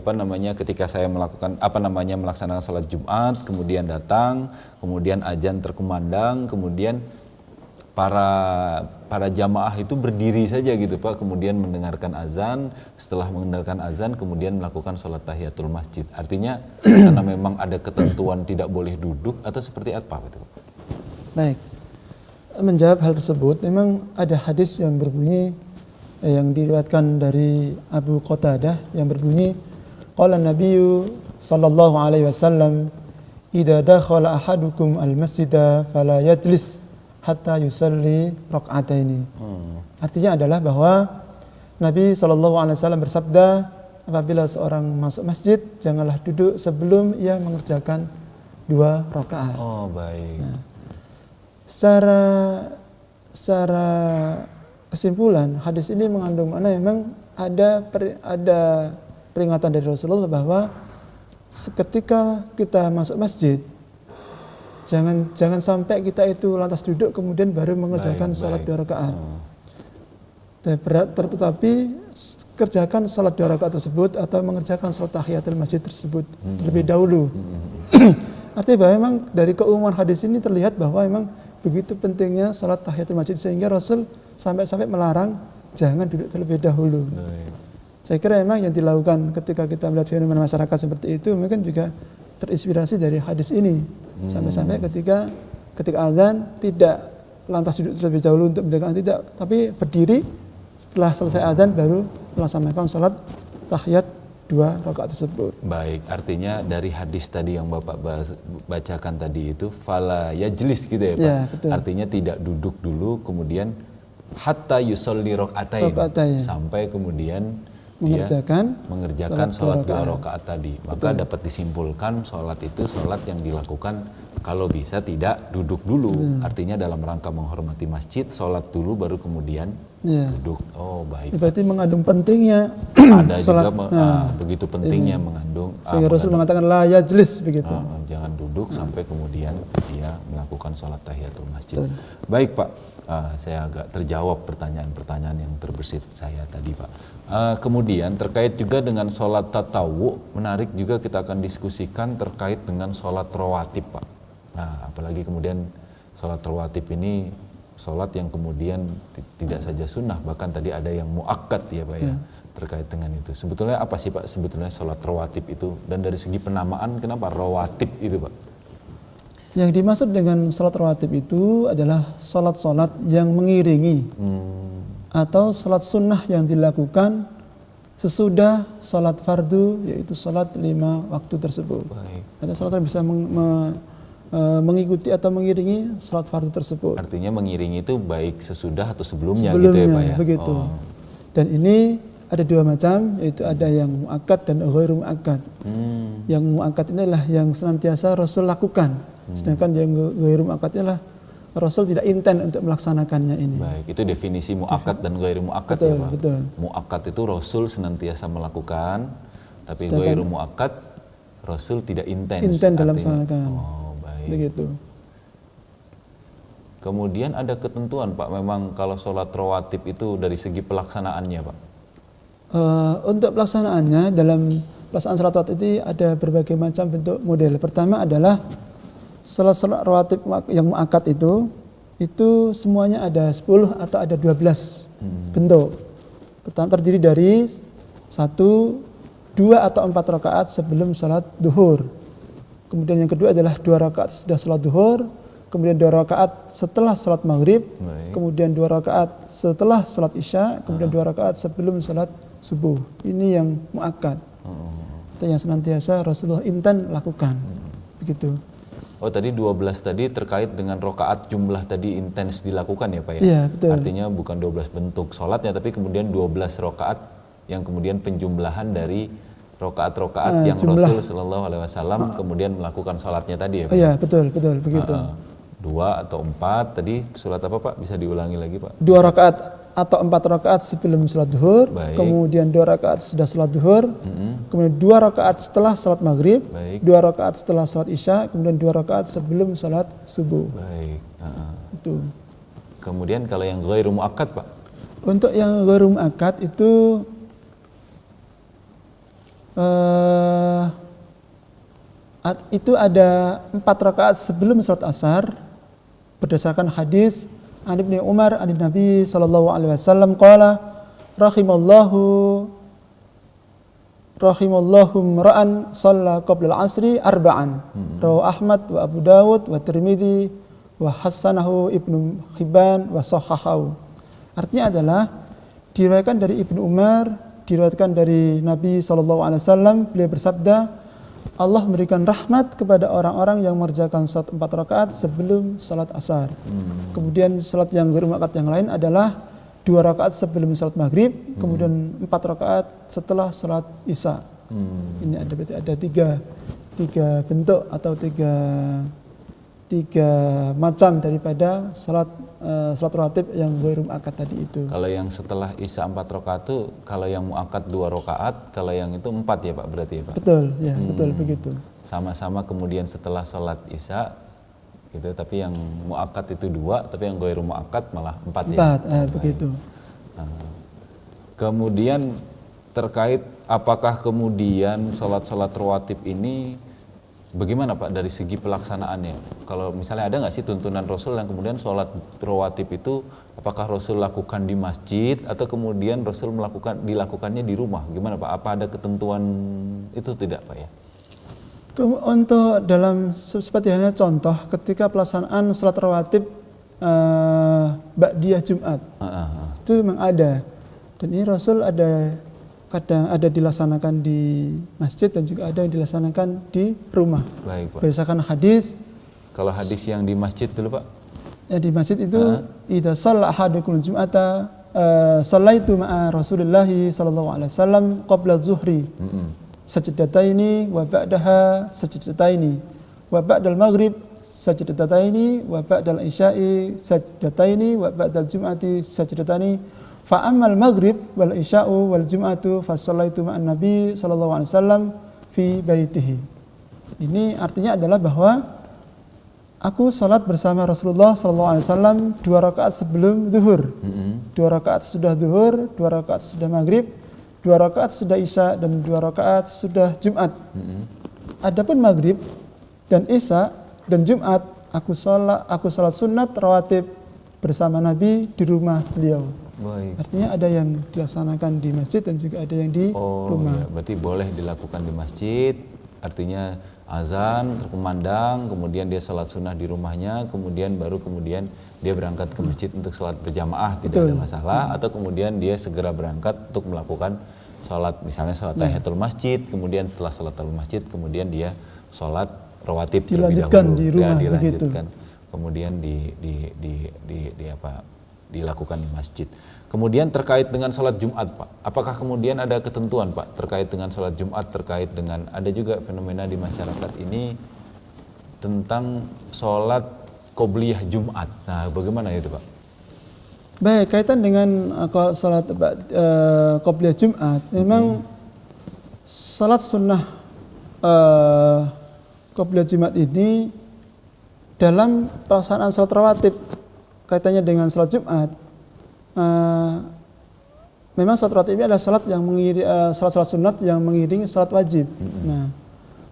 Speaker 1: ketika saya melakukan melaksanakan salat Jumat, kemudian datang, kemudian azan terkumandang, kemudian para jamaah itu berdiri saja gitu, Pak, kemudian mendengarkan azan, setelah mendengarkan azan kemudian melakukan salat tahiyatul masjid. Artinya karena memang ada ketentuan tidak boleh duduk atau seperti apa, Pak?
Speaker 2: Baik. Menjawab hal tersebut, memang ada hadis yang berbunyi, yang diriwayatkan dari Abu Qatadah yang berbunyi, qala Nabiyyu sallallahu alaihi wasallam, idza dakhala ahadukum al-masjida fala yajlis hatta yusalli rak'ataini. Artinya adalah bahwa Nabi sallallahu alaihi wasallam bersabda, apabila seorang masuk masjid, janganlah duduk sebelum ia mengerjakan 2 rakaat.
Speaker 1: Oh, baik.
Speaker 2: Nah, secara kesimpulan hadis ini mengandung makna, memang ada peringatan dari Rasulullah bahwa ketika kita masuk masjid, jangan sampai kita itu lantas duduk kemudian baru mengerjakan salat 2 rakaat. Tetapi kerjakan salat 2 rakaat tersebut atau mengerjakan salat tahiyatul masjid tersebut terlebih dahulu. Artinya bahwa memang dari keumuman hadis ini terlihat bahwa memang begitu pentingnya salat tahiyatul masjid, sehingga Rasul sampai melarang jangan duduk terlebih dahulu. Saya kira memang yang dilakukan ketika kita melihat fenomena masyarakat seperti itu mungkin juga terinspirasi dari hadis ini. Sampai-sampai ketika azan tidak lantas duduk terlebih dahulu untuk mendengarkan, tidak, tapi berdiri setelah selesai azan baru melaksanakan salat tahiyat 2 rakaat tersebut.
Speaker 1: Baik, artinya dari hadis tadi yang Bapak bacakan tadi itu fala yajlis gitu ya, Pak.
Speaker 2: Ya, betul.
Speaker 1: Artinya tidak duduk dulu, kemudian hatta yusolli rakaatain, sampai kemudian mengerjakan salat 2 rakaat tadi. Maka dapat disimpulkan salat itu salat yang dilakukan kalau bisa tidak duduk dulu. Artinya dalam rangka menghormati masjid, salat dulu baru kemudian duduk. Oh, baik.
Speaker 2: Berarti mengandung pentingnya
Speaker 1: ada
Speaker 2: salat,
Speaker 1: juga begitu pentingnya mengandung.
Speaker 2: Sehingga Rasul mengatakan la yajlis begitu.
Speaker 1: Jangan duduk sampai kemudian dia melakukan salat tahiyatul masjid. Baik, Pak. Saya agak terjawab pertanyaan-pertanyaan yang terbersit saya tadi, Pak. Kemudian terkait juga dengan sholat tatawu, menarik juga kita akan diskusikan terkait dengan sholat rawatib, Pak. Nah, apalagi kemudian sholat rawatib ini sholat yang kemudian tidak saja sunnah, bahkan tadi ada yang muakkad ya, Pak ya, terkait dengan itu. Sebetulnya apa sih, Pak, sebetulnya sholat rawatib itu, dan dari segi penamaan kenapa rawatib itu, Pak?
Speaker 2: Yang dimaksud dengan salat rawatib itu adalah salat-salat yang mengiringi atau salat sunnah yang dilakukan sesudah salat fardu, yaitu salat 5 waktu tersebut.
Speaker 1: Baik.
Speaker 2: Ada salat yang bisa mengikuti atau mengiringi salat fardu tersebut.
Speaker 1: Artinya mengiringi itu baik sesudah atau sebelumnya gitu ya, Pak ya?
Speaker 2: Begitu. Dan ini ada 2 macam, yaitu ada yang muakkad dan ghairu muakkad. Yang muakkad ini adalah yang senantiasa Rasul lakukan. Sedangkan yang ghairu muakkad adalah Rasul tidak intent untuk melaksanakannya ini.
Speaker 1: Baik, itu definisi muakkad dan ghairu muakkad ya, Pak. Betul. Muakkad itu Rasul senantiasa melakukan, tapi ghairu muakkad Rasul tidak intent
Speaker 2: dalam melaksanakan.
Speaker 1: Oh, baik.
Speaker 2: Begitu.
Speaker 1: Kemudian ada ketentuan, Pak, memang kalau sholat rawatib itu dari segi pelaksanaannya, Pak?
Speaker 2: Untuk pelaksanaannya, dalam pelaksanaan sholat rawatib itu ada berbagai macam bentuk model. Pertama adalah sholat rawatib yang muakkad itu semuanya ada 10 atau ada 12 bentuk. Pertama terdiri dari 1, 2 atau 4 rakaat sebelum sholat duhur. Kemudian yang kedua adalah 2 rakaat setelah sholat duhur. Kemudian 2 rakaat setelah sholat maghrib. Kemudian 2 rakaat setelah sholat isya. Kemudian 2 rakaat sebelum sholat subuh. Ini yang muakkad. Itu yang senantiasa Rasulullah intan lakukan. Begitu.
Speaker 1: Oh tadi 12 tadi terkait dengan rokaat jumlah tadi intens dilakukan ya Pak ya?
Speaker 2: Iya, betul.
Speaker 1: Artinya bukan 12 bentuk sholatnya tapi kemudian 12 rokaat yang kemudian penjumlahan dari rokaat-rokaat yang
Speaker 2: jumlah.
Speaker 1: Rasul Shallallahu Alaihi Wasallam kemudian melakukan sholatnya tadi ya Pak?
Speaker 2: Iya, betul begitu.
Speaker 1: 2 atau 4 tadi sholat apa Pak? Bisa diulangi lagi Pak?
Speaker 2: 2 rakaat atau 4 rakaat sebelum sholat duhur,
Speaker 1: Baik.
Speaker 2: kemudian 2 rakaat sudah sholat duhur, kemudian 2 rakaat setelah sholat maghrib,
Speaker 1: Baik.
Speaker 2: 2 rakaat setelah sholat isya, kemudian 2 rakaat sebelum sholat subuh.
Speaker 1: Baik.
Speaker 2: Itu.
Speaker 1: Kemudian kalau yang ghairu muakkad Pak?
Speaker 2: Untuk yang ghairu muakkad itu ada 4 rakaat sebelum sholat asar berdasarkan hadis an Ibnu Umar an Nabi sallallahu alaihi wasallam qala rahimallahu ra'an shalla qabla al-'asri arba'an. Rawahu Ahmad wa Abu Dawud wa Tirmidzi wa hasanahu Ibnu Hibban wa sahahahu. Artinya adalah diriwayatkan dari Ibnu Umar, diriwayatkan dari Nabi sallallahu alaihi wasallam, beliau bersabda, Allah memberikan rahmat kepada orang-orang yang mengerjakan salat 4 rakaat sebelum salat asar. Kemudian salat yang ghairu muakkad yang lain adalah 2 rakaat sebelum salat maghrib, kemudian 4 rakaat setelah salat isya. Ini berarti ada tiga bentuk atau tiga macam daripada salat rawatib yang ghairu muakkad tadi itu.
Speaker 1: Kalau yang setelah isya 4 rakaat itu, kalau yang muakkad 2 rakaat, kalau yang itu 4 ya Pak berarti ya Pak?
Speaker 2: Betul, ya betul begitu.
Speaker 1: Sama-sama kemudian setelah sholat isya gitu, tapi yang muakkad itu 2, tapi yang ghairu muakkad malah 4 ya?
Speaker 2: 4, begitu.
Speaker 1: Kemudian terkait apakah kemudian sholat-sholat rawatib ini bagaimana Pak dari segi pelaksanaannya? Kalau misalnya ada nggak sih tuntunan Rasul yang kemudian sholat rawatib itu apakah Rasul lakukan di masjid atau kemudian Rasul dilakukannya di rumah? Gimana Pak? Apa ada ketentuan itu tidak Pak ya?
Speaker 2: Untuk dalam seperti halnya contoh ketika pelaksanaan sholat rawatib ba'diyah Jumat itu memang ada, dan ini Rasul kadang ada dilaksanakan di masjid dan juga ada yang dilaksanakan di rumah.
Speaker 1: Baik Pak.
Speaker 2: Berdasarkan hadis.
Speaker 1: Kalau hadis yang di masjid dulu Pak?
Speaker 2: Ya di masjid itu idza shalla ahadukum jum'ata shallaitu ma'a Rasulillah sallallahu alaihi wasallam qabla zuhri sajdataini wa ba'daha sajdataini wa ba'dal maghrib sajdataini wa ba'dal isya'i sajdataini wa ba'dal jum'ati sajdatani. Fa ammal maghrib wal isya'u wal jum'atu fa shallaitu ma'an nabi sallallahu alaihi wasallam fi baitihi. Ini artinya adalah bahwa aku salat bersama Rasulullah sallallahu alaihi wasallam 2 rakaat sebelum zuhur. 2 rakaat sudah zuhur, 2 rakaat sudah maghrib, 2 rakaat sudah isya, dan 2 rakaat sudah Jumat. Adapun maghrib dan isya dan Jumat aku salat sunat rawatib bersama Nabi di rumah beliau.
Speaker 1: Baik.
Speaker 2: Artinya ada yang dilaksanakan di masjid dan juga ada yang di rumah.
Speaker 1: Ya, berarti boleh dilakukan di masjid, artinya azan terkumandang, kemudian dia sholat sunnah di rumahnya, kemudian dia berangkat ke masjid untuk sholat berjamaah, tidak ada masalah, atau kemudian dia segera berangkat untuk melakukan sholat, misalnya sholat tahiyatul masjid, kemudian setelah sholat tahiyatul masjid, kemudian dia sholat rawatib terlebih dahulu,
Speaker 2: di rumah,
Speaker 1: dilanjutkan, kemudian dilakukan di masjid. Kemudian terkait dengan sholat Jumat Pak, apakah kemudian ada ketentuan Pak terkait dengan sholat Jumat, terkait dengan ada juga fenomena di masyarakat ini tentang sholat qobliyah Jumat. Nah bagaimana itu Pak?
Speaker 2: Baik, kaitan dengan sholat qobliyah Jumat, memang sholat sunnah qobliyah Jumat ini dalam pelaksanaan sholat rawatib kaitannya dengan sholat Jumat, memang sholat rawatib ini adalah sholat yang sholat sunat yang mengiringi sholat wajib. Nah,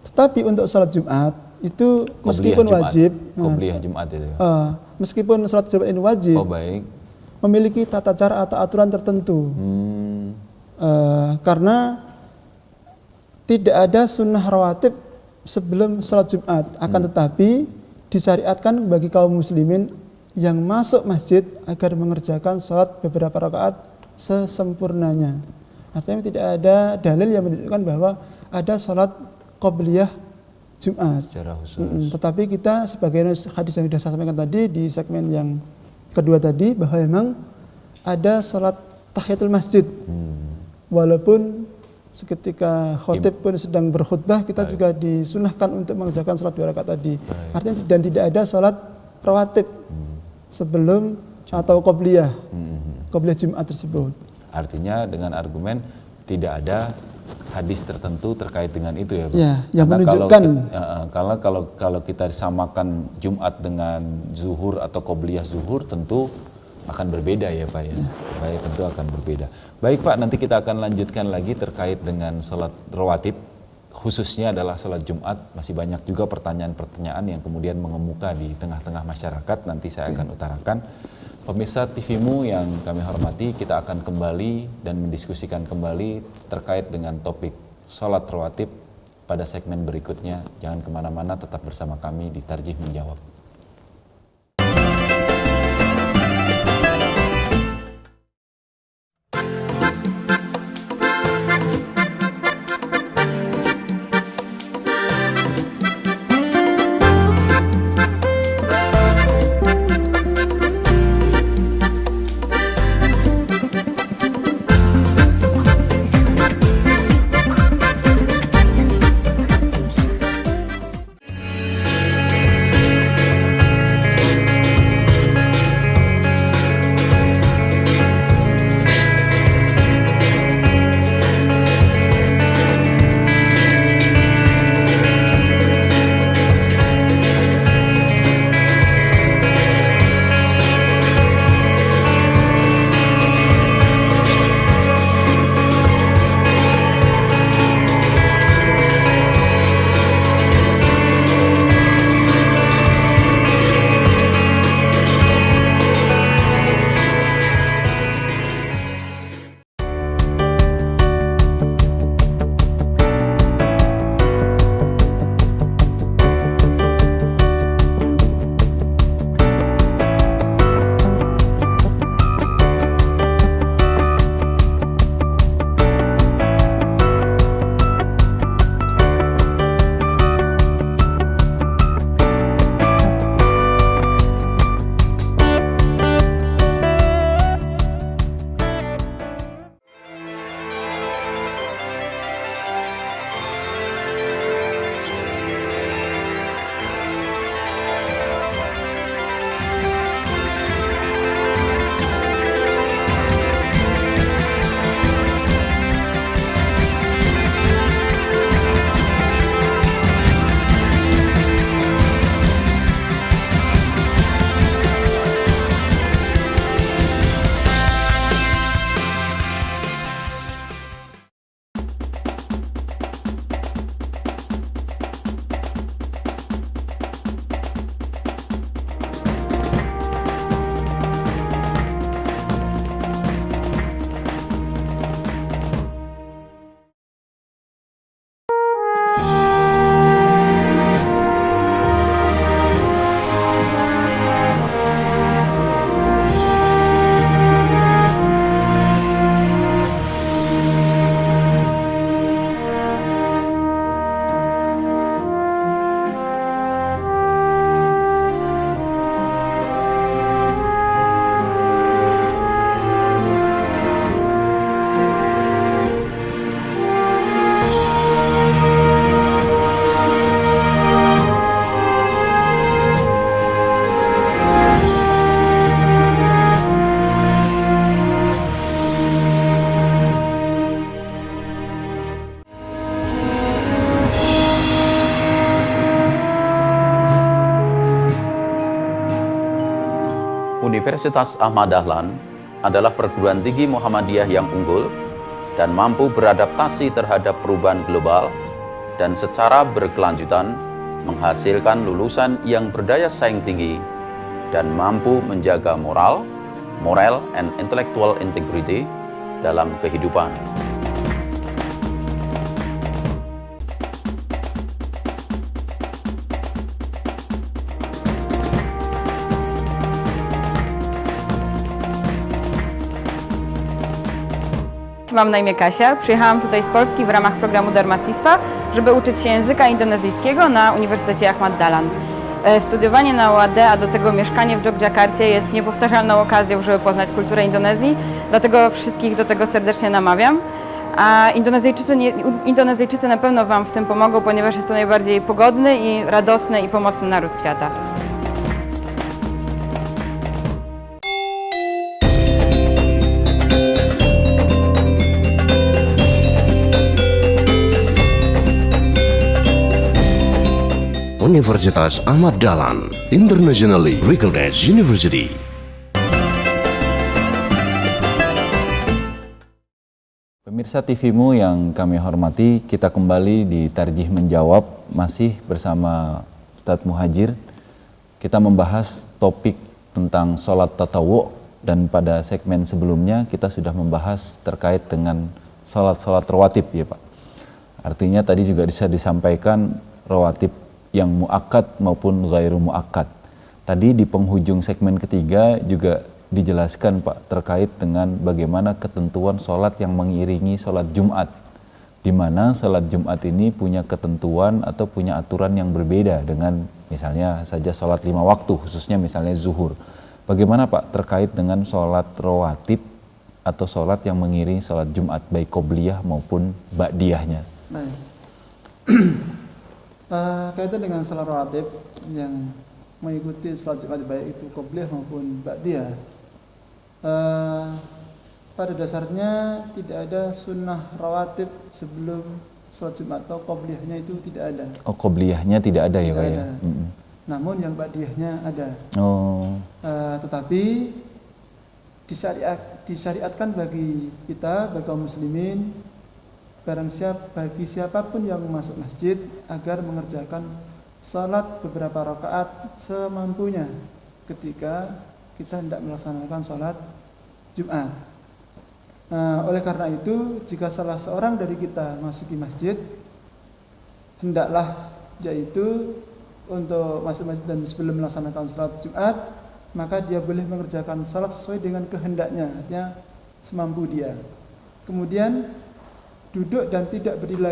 Speaker 2: tetapi untuk sholat Jumat itu meskipun wajib,
Speaker 1: qobliyah Jumat itu.
Speaker 2: Meskipun sholat Jumat ini wajib, memiliki tata cara atau aturan tertentu. Karena tidak ada sunnah rawatib sebelum sholat Jumat, akan tetapi disyariatkan bagi kaum muslimin yang masuk masjid agar mengerjakan sholat beberapa rakaat sesempurnanya. Artinya tidak ada dalil yang menunjukkan bahwa ada sholat qobliyah Jumat.
Speaker 1: secara khusus.
Speaker 2: Tetapi kita sebagai hadis yang sudah saya sampaikan tadi di segmen yang kedua tadi, bahwa memang ada sholat tahiyatul masjid. Walaupun seketika khotib pun sedang berkhutbah, kita juga disunahkan untuk mengerjakan sholat 2 rakaat tadi. Artinya dan tidak ada sholat rawatib sebelum atau qobliyah Jumat tersebut.
Speaker 1: Artinya dengan argumen tidak ada hadis tertentu terkait dengan itu ya Pak?
Speaker 2: Ya, yang
Speaker 1: Karena
Speaker 2: menunjukkan
Speaker 1: kalau kita samakan Jumat dengan zuhur atau qobliyah zuhur tentu akan berbeda ya Pak ya. Baik, tentu akan berbeda. Baik Pak, nanti kita akan lanjutkan lagi terkait dengan salat rawatib, khususnya adalah salat Jumat. Masih banyak juga pertanyaan-pertanyaan yang kemudian mengemuka di tengah-tengah masyarakat, nanti saya akan utarakan. Pemirsa TV-mu yang kami hormati, kita akan kembali dan mendiskusikan kembali terkait dengan topik salat rawatib pada segmen berikutnya. Jangan kemana-mana, tetap bersama kami di Tarjih Menjawab.
Speaker 3: Universitas Ahmad Dahlan adalah perguruan tinggi Muhammadiyah yang unggul dan mampu beradaptasi terhadap perubahan global dan secara berkelanjutan menghasilkan lulusan yang berdaya saing tinggi dan mampu menjaga moral and intellectual integrity dalam kehidupan.
Speaker 6: Mam na imię Kasia, przyjechałam tutaj z Polski w ramach programu Darmasistwa, żeby uczyć się języka indonezyjskiego na Uniwersytecie Ahmad Dahlan. Studiowanie na UAD, a do tego mieszkanie w Jogjakarcie jest niepowtarzalną okazją, żeby poznać kulturę Indonezji, dlatego wszystkich do tego serdecznie namawiam. A Indonezyjczycy na pewno Wam w tym pomogą, ponieważ jest to najbardziej pogodny i radosny i pomocny naród świata.
Speaker 5: Universitas Ahmad Dahlan, internationally recognized university.
Speaker 1: Pemirsa TVmu yang kami hormati, kita kembali di Tarjih Menjawab, masih bersama Ustadz Muhajir. Kita membahas topik tentang sholat tatawu, dan pada segmen sebelumnya kita sudah membahas terkait dengan sholat-sholat rawatib ya Pak. Artinya tadi juga bisa disampaikan rawatib yang muakkad maupun ghairu muakkad. Tadi di penghujung segmen ketiga juga dijelaskan Pak terkait dengan bagaimana ketentuan sholat yang mengiringi sholat Jumat, di mana sholat Jumat ini punya ketentuan atau punya aturan yang berbeda dengan misalnya saja sholat 5 waktu, khususnya misalnya zuhur. Bagaimana Pak terkait dengan sholat rawatib atau sholat yang mengiringi sholat Jumat, baik qobliyah maupun ba'diyahnya?
Speaker 2: Baik. Kaitan dengan sholat rawatib yang mengikuti sholat Jumat baik itu qobliyah maupun ba'diyah, pada dasarnya tidak ada sunnah rawatib sebelum sholat Jumat atau qobliyahnya itu tidak ada.
Speaker 1: Oh, qobliyahnya tidak ada ya Pak ya?
Speaker 2: Namun yang ba'diyahnya ada. Tetapi disyariatkan bagi kita, bagi kaum muslimin, bagi siapapun yang masuk masjid agar mengerjakan salat beberapa rakaat semampunya ketika kita hendak melaksanakan salat Jumat. Oleh karena itu, jika salah seorang dari kita masuki masjid, hendaklah yaitu untuk masuk masjid dan sebelum melaksanakan salat Jumat, maka dia boleh mengerjakan salat sesuai dengan kehendaknya, artinya semampu dia. Kemudian duduk dan tidak berdiri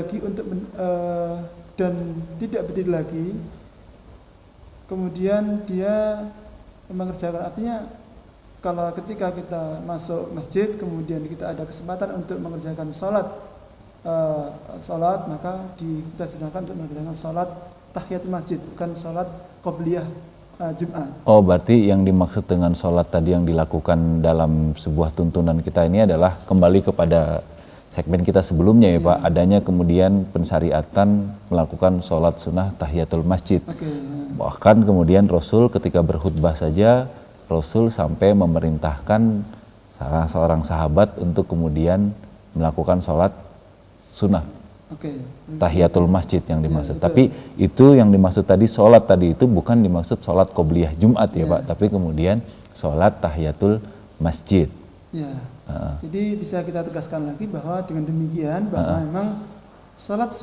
Speaker 2: lagi kemudian dia mengerjakan, artinya kalau ketika kita masuk masjid kemudian kita ada kesempatan untuk mengerjakan salat, maka kita sedangkan untuk mengerjakan salat tahiyatul masjid, bukan salat qobliyah Jumat.
Speaker 1: Oh, berarti yang dimaksud dengan salat tadi yang dilakukan dalam sebuah tuntunan kita ini adalah kembali kepada segmen kita sebelumnya ya Pak, adanya kemudian pensyariatan melakukan sholat sunnah tahiyatul masjid. Bahkan kemudian Rasul ketika berkhutbah saja, Rasul sampai memerintahkan salah seorang sahabat untuk kemudian melakukan sholat sunnah tahiyatul masjid yang dimaksud. Tapi itu yang dimaksud tadi, sholat tadi itu bukan dimaksud sholat qobliyah Jumat ya Pak, tapi kemudian sholat tahiyatul masjid.
Speaker 2: Ya. Jadi bisa kita tegaskan lagi bahwa dengan demikian bahwa memang salat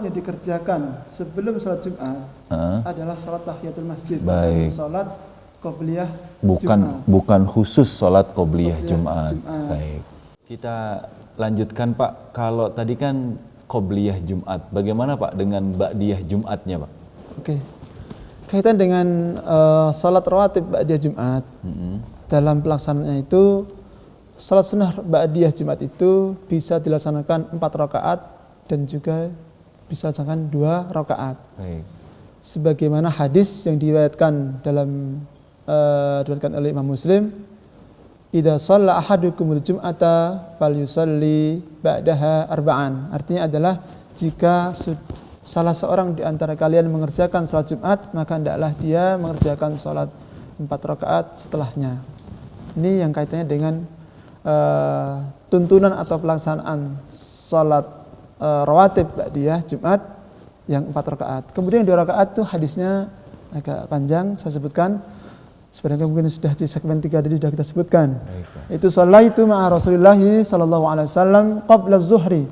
Speaker 2: yang dikerjakan sebelum salat Jumat adalah salat tahiyatul masjid, bukan salat qobliyah Jumat.
Speaker 1: Bukan khusus salat qobliyah Jumat. Baik. Kita lanjutkan Pak. Kalau tadi kan qobliyah Jumat, bagaimana Pak dengan ba'diyah Jumatnya Pak?
Speaker 2: Oke. Kaitan dengan salat rawatib ba'diyah Jumat, dalam pelaksanaannya itu salat sunnah ba'diyah Jumat itu bisa dilaksanakan 4 rakaat dan juga bisa dilaksanakan 2 rakaat.
Speaker 1: Baik.
Speaker 2: Sebagaimana hadis yang diriwayatkan oleh Imam Muslim, "Idza shalla ahadukumul jum'ata falyusalli ba'daha arba'an." Artinya adalah jika salah seorang di antara kalian mengerjakan salat Jumat, maka hendaklah dia mengerjakan salat 4 rakaat setelahnya. Ini yang kaitannya dengan tuntunan atau pelaksanaan salat rawatib ba'diyah Jumat yang 4 rakaat. Kemudian 2 rakaat itu hadisnya agak panjang, saya sebutkan sebenarnya mungkin sudah di segmen 3 tadi sudah kita sebutkan. Itu sallaitu ma'a Rasulillah sallallahu alaihi wasallam qabla az-zuhri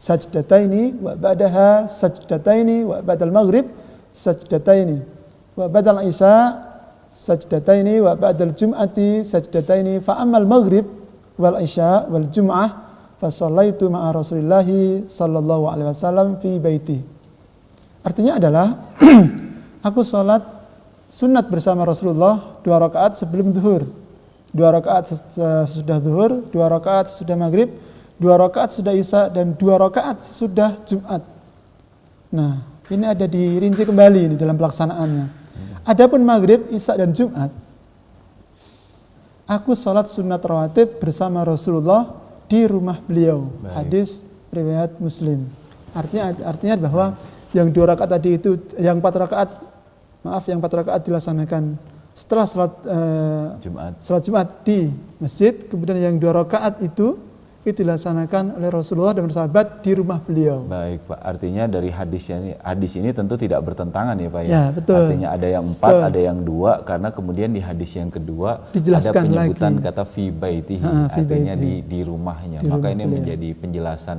Speaker 2: sajdataini wa ba'daha sajdataini wa ba'dal maghrib sajdataini wa ba'dal isya sajdataini wa ba'dal jum'ati sajdataini fa ammal maghrib wal isya wal jum'ah fasallaitu ma'a Rasulillahi sallallahu alaihi wasallam fi baiti. Artinya adalah aku sholat sunat bersama Rasulullah 2 rakaat sebelum zuhur, 2 rakaat sesudah zuhur, 2 rakaat sesudah maghrib, 2 rakaat sesudah isya, dan 2 rakaat sesudah Jumat. Nah, ini ada dirinci kembali ini dalam pelaksanaannya. Adapun maghrib, isya, dan Jumat, aku sholat sunat rawatib bersama Rasulullah di rumah beliau.
Speaker 1: Baik.
Speaker 2: Hadis riwayat Muslim. Artinya bahwa yang 2 rakaat tadi itu, yang 4 rakaat dilaksanakan setelah salat Jumat di masjid, kemudian yang 2 rakaat itu dilaksanakan oleh Rasulullah dan sahabat di rumah beliau.
Speaker 1: Baik Pak, artinya dari hadis ini tentu tidak bertentangan ya Pak ya.
Speaker 2: Ya, betul.
Speaker 1: Artinya ada yang 4, ada yang 2, karena kemudian di hadis yang kedua
Speaker 2: Dijelaskan
Speaker 1: ada penyebutan
Speaker 2: lagi.
Speaker 1: kata fi baitihi,
Speaker 2: fi
Speaker 1: artinya
Speaker 2: baitihi.
Speaker 1: di rumahnya.
Speaker 2: Di
Speaker 1: Maka
Speaker 2: rumah
Speaker 1: ini
Speaker 2: beliau.
Speaker 1: menjadi penjelasan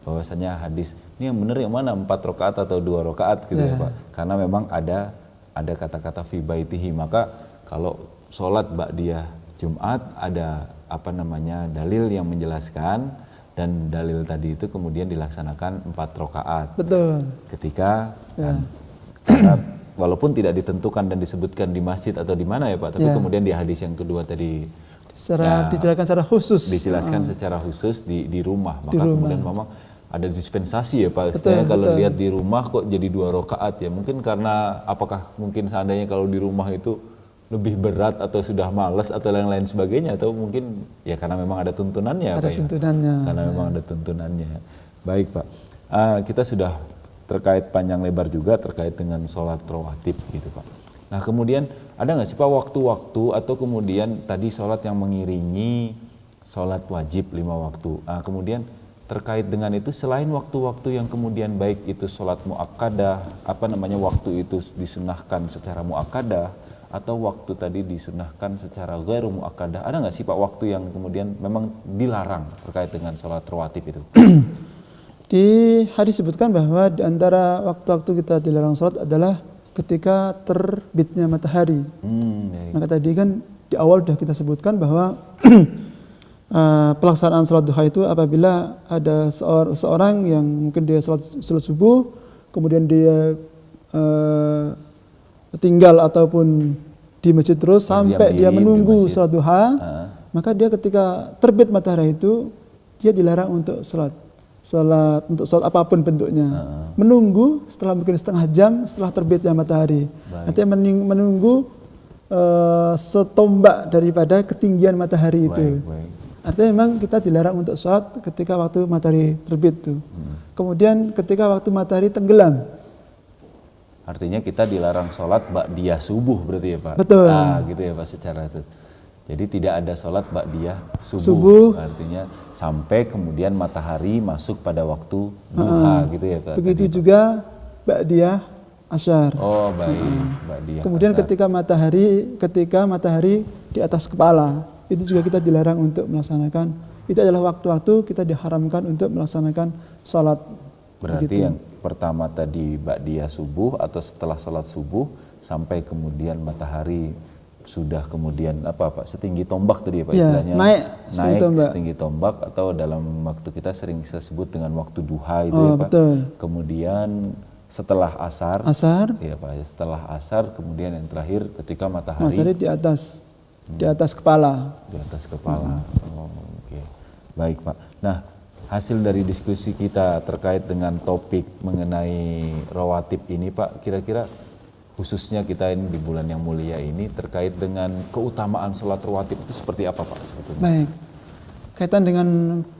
Speaker 1: bahwasanya hadis ini yang benar yang mana, 4 rakaat atau 2 rakaat gitu ya Pak. Karena memang ada kata-kata fi baitihi. Maka kalau sholat ba'diyah Jumat ada dalil yang menjelaskan, dan dalil tadi itu kemudian dilaksanakan 4 rakaat.
Speaker 2: Betul.
Speaker 1: Ketika karena walaupun tidak ditentukan dan disebutkan di masjid atau di mana ya Pak, tapi kemudian di hadis yang kedua tadi
Speaker 2: Dijelaskan secara khusus.
Speaker 1: Dijelaskan secara khusus di rumah. Maka
Speaker 2: Di rumah.
Speaker 1: kemudian memang ada dispensasi ya Pak.
Speaker 2: Betul,
Speaker 1: Kalau
Speaker 2: betul.
Speaker 1: lihat di rumah kok jadi 2 rakaat ya. Mungkin karena apakah mungkin seandainya kalau di rumah itu lebih berat atau sudah malas atau yang lain sebagainya, atau mungkin ya karena memang ada tuntunannya
Speaker 2: Ada
Speaker 1: Pak
Speaker 2: tuntunannya.
Speaker 1: ya. Karena memang ada tuntunannya. Baik Pak. Kita sudah terkait panjang lebar juga terkait dengan sholat rawatib gitu Pak. Nah kemudian ada nggak sih Pak waktu-waktu atau kemudian tadi sholat yang mengiringi sholat wajib 5 waktu. Kemudian terkait dengan itu selain waktu-waktu yang kemudian baik itu sholat muakkadah, waktu itu disunahkan secara muakkadah, atau waktu tadi disunahkan secara ghairu muakkadah, ada nggak sih Pak waktu yang kemudian memang dilarang terkait dengan sholat rawatib itu?
Speaker 2: Di hadis disebutkan bahwa di antara waktu-waktu kita dilarang sholat adalah ketika terbitnya matahari.
Speaker 1: Baik.
Speaker 2: Maka tadi kan di awal sudah kita sebutkan bahwa pelaksanaan sholat duha itu apabila ada seorang yang mungkin dia sholat subuh, kemudian dia tinggal ataupun di masjid terus sampai dia menunggu sholat duha, maka dia ketika terbit matahari itu dia dilarang untuk sholat apapun bentuknya, menunggu setelah mungkin setengah jam setelah terbitnya matahari. Artinya menunggu setombak daripada ketinggian matahari itu. Artinya memang kita dilarang untuk sholat ketika waktu matahari terbit itu. Kemudian ketika waktu matahari tenggelam,
Speaker 1: Artinya kita dilarang sholat ba'diyah subuh berarti ya Pak?
Speaker 2: Betul.
Speaker 1: Gitu ya Pak secara itu. Jadi tidak ada sholat ba'diyah subuh.
Speaker 2: Subuh.
Speaker 1: Artinya sampai kemudian matahari masuk pada waktu duha gitu ya Pak?
Speaker 2: begitu
Speaker 1: tadi,
Speaker 2: juga ba'diyah asyar.
Speaker 1: Oh baik, ba'diyah
Speaker 2: Kemudian
Speaker 1: asar.
Speaker 2: ketika matahari di atas kepala, itu juga kita dilarang untuk melaksanakan. Itu adalah waktu-waktu kita diharamkan untuk melaksanakan sholat.
Speaker 1: Berarti
Speaker 2: Begitu.
Speaker 1: yang pertama tadi ba'diyah subuh atau setelah sholat subuh sampai kemudian matahari sudah kemudian setinggi tombak tadi ya Pak
Speaker 2: Ya,
Speaker 1: istilahnya
Speaker 2: naik
Speaker 1: setinggi tombak atau dalam waktu kita sering sebut dengan waktu duha itu
Speaker 2: Oh,
Speaker 1: ya Pak.
Speaker 2: betul.
Speaker 1: Kemudian setelah asar,
Speaker 2: Asar,
Speaker 1: ya Pak, setelah asar kemudian yang terakhir ketika matahari
Speaker 2: matahari di atas kepala.
Speaker 1: di atas kepala. Oh, oke. Baik Pak. Nah, hasil dari diskusi kita terkait dengan topik mengenai rawatib ini Pak, kira-kira khususnya kita ini di bulan yang mulia ini terkait dengan keutamaan sholat rawatib itu seperti apa Pak sebetulnya?
Speaker 2: Baik. Kaitan dengan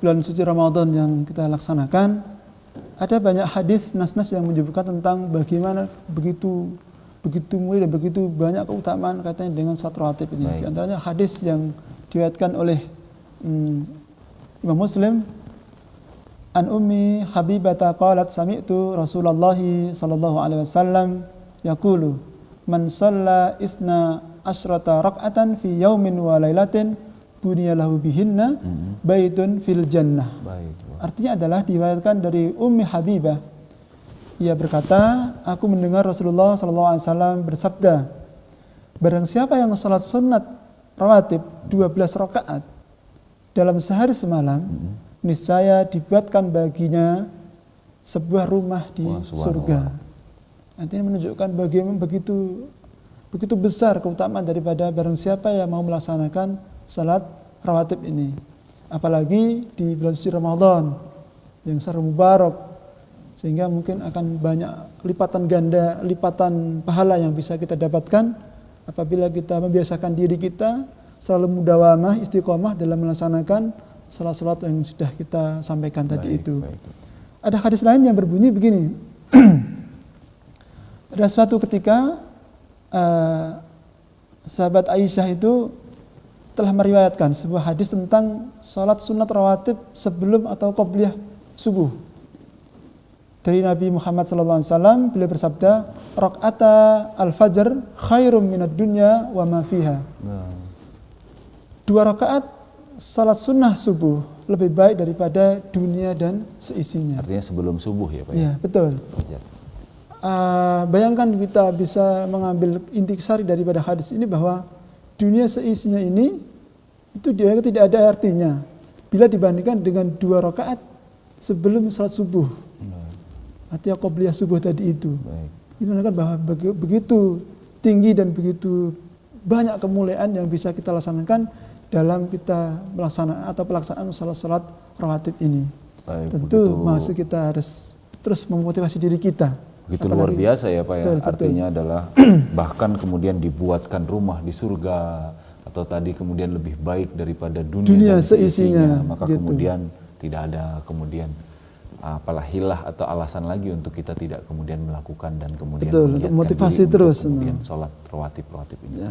Speaker 2: bulan suci Ramadan yang kita laksanakan, ada banyak hadis nas-nas yang menyebutkan tentang bagaimana begitu mulia dan begitu banyak keutamaan kaitannya dengan sholat rawatib ini.
Speaker 1: Baik.
Speaker 2: Di antaranya hadis yang diriwayatkan oleh Imam Muslim, an Ummi Habibata qalat sami'tu Rasulullah sallallahu alaihi wasallam yaqulu man shalla isna asyrata rak'atan fi yaumin wa lailatin buniya lahu bihinna baitun fil jannah.
Speaker 1: Baik.
Speaker 2: Artinya adalah diriwayatkan dari Ummi Habibah. Ia berkata, aku mendengar Rasulullah sallallahu alaihi wasallam bersabda, barang siapa yang salat sunat rawatib 12 rakaat dalam sehari semalam, niscaya dibuatkan baginya sebuah rumah di surga. Artinya menunjukkan bagaimana begitu besar keutamaan daripada barang siapa yang mau melaksanakan salat rawatib ini. Apalagi di bulan suci Ramadan yang sangat mubarak, sehingga mungkin akan banyak lipatan pahala yang bisa kita dapatkan apabila kita membiasakan diri kita selalu mudawamah, istiqomah dalam melaksanakan salat-salat yang sudah kita sampaikan tadi itu. Ada hadis lain yang berbunyi begini. Ada suatu ketika sahabat Aisyah itu telah meriwayatkan sebuah hadis tentang salat sunat rawatib sebelum atau qobliyah subuh. Dari Nabi Muhammad SAW, beliau bersabda, raq'ata al-fajr khairum minad dunya wa ma fiha. 2 rakaat salat sunnah subuh lebih baik daripada dunia dan seisinya.
Speaker 1: Artinya sebelum subuh ya Pak?
Speaker 2: Iya, betul. Bayangkan kita bisa mengambil intisari daripada hadis ini bahwa dunia seisinya ini itu tidak ada artinya bila dibandingkan dengan 2 rakaat sebelum salat subuh. Artinya qobliyah subuh tadi itu. Ini menunjukkan bahwa begitu tinggi dan begitu banyak kemuliaan yang bisa kita laksanakan dalam kita pelaksanaan salat-salat rawatib ini. Tentu maksud kita harus terus memotivasi diri kita.
Speaker 1: Begitu luar biasa ya Pak ya. Artinya adalah bahkan kemudian dibuatkan rumah di surga, atau tadi kemudian lebih baik daripada dunia dan seisinya. Maka kemudian tidak ada kemudian apalah hilah atau alasan lagi untuk kita tidak kemudian melakukan dan kemudian
Speaker 2: untuk motivasi terus
Speaker 1: kemudian sholat rawatib ini.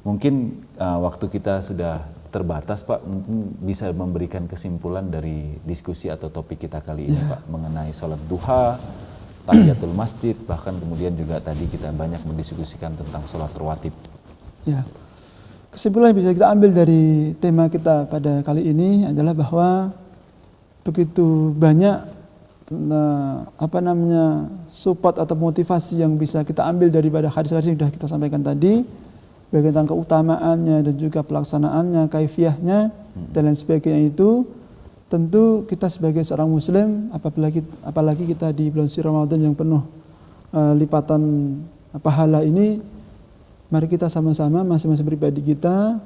Speaker 1: Mungkin waktu kita sudah terbatas Pak, mungkin bisa memberikan kesimpulan dari diskusi atau topik kita kali ini Pak, mengenai sholat duha, tahiyatul masjid, bahkan kemudian juga tadi kita banyak mendiskusikan tentang sholat rawatib. Ya,
Speaker 2: kesimpulan yang bisa kita ambil dari tema kita pada kali ini adalah bahwa begitu banyak support atau motivasi yang bisa kita ambil daripada hadis-hadis yang sudah kita sampaikan tadi, baik tentang keutamaannya dan juga pelaksanaannya, kaifiyahnya dan lain sebagainya itu. Tentu kita sebagai seorang muslim, apalagi kita di bulan suci Ramadan yang penuh lipatan pahala ini, mari kita sama-sama masing-masing pribadi kita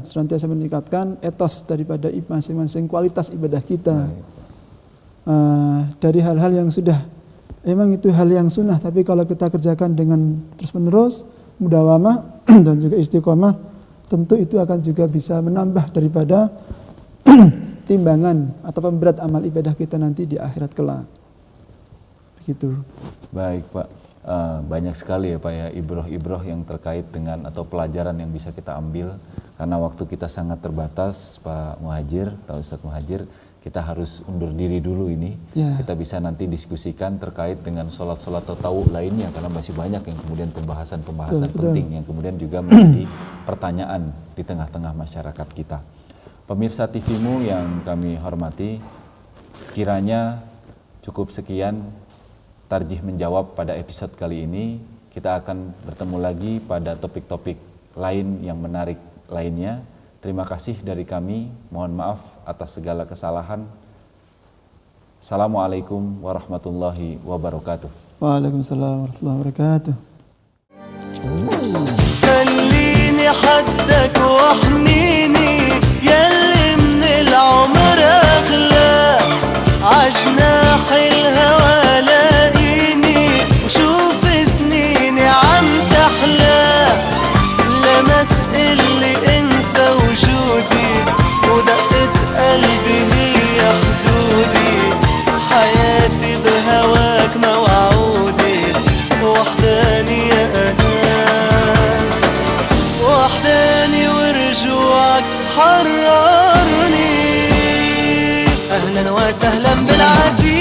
Speaker 2: senantiasa meningkatkan etos daripada masing-masing kualitas ibadah kita. Dari hal-hal yang sudah memang itu hal yang sunnah, tapi kalau kita kerjakan dengan terus-menerus, mudawamah dan juga istiqomah, tentu itu akan juga bisa menambah daripada timbangan atau pemberat amal ibadah kita nanti di akhirat kelak. Begitu.
Speaker 1: Baik Pak, banyak sekali ya Pak ya ibroh-ibroh yang terkait dengan atau pelajaran yang bisa kita ambil, karena waktu kita sangat terbatas Pak Muhajir atau Ustadz Muhajir. Kita harus undur diri dulu ini. Kita bisa nanti diskusikan terkait dengan sholat-sholat tatawu lainnya, karena masih banyak yang kemudian pembahasan penting yang kemudian juga menjadi pertanyaan di tengah-tengah masyarakat kita. Pemirsa TV-mu yang kami hormati, sekiranya cukup sekian Tarjih Menjawab pada episode kali ini. Kita akan bertemu lagi pada topik-topik lain yang menarik lainnya. Terima kasih dari kami, mohon maaf atas segala kesalahan. Assalamualaikum warahmatullahi wabarakatuh.
Speaker 2: Waalaikumsalam warahmatullahi wabarakatuh.
Speaker 7: خليني حدك واحميني ياللي من العمر أغلى عجناح الهوى لاقيني وشوف سنيني عم تحلى لما تقلي انسى وجودي ودقة قلبي هي خدودي حياتي بهواك موعودي وحداني يا وحداني ورجوعك حررني. أهلا وسهلا بالعزيز.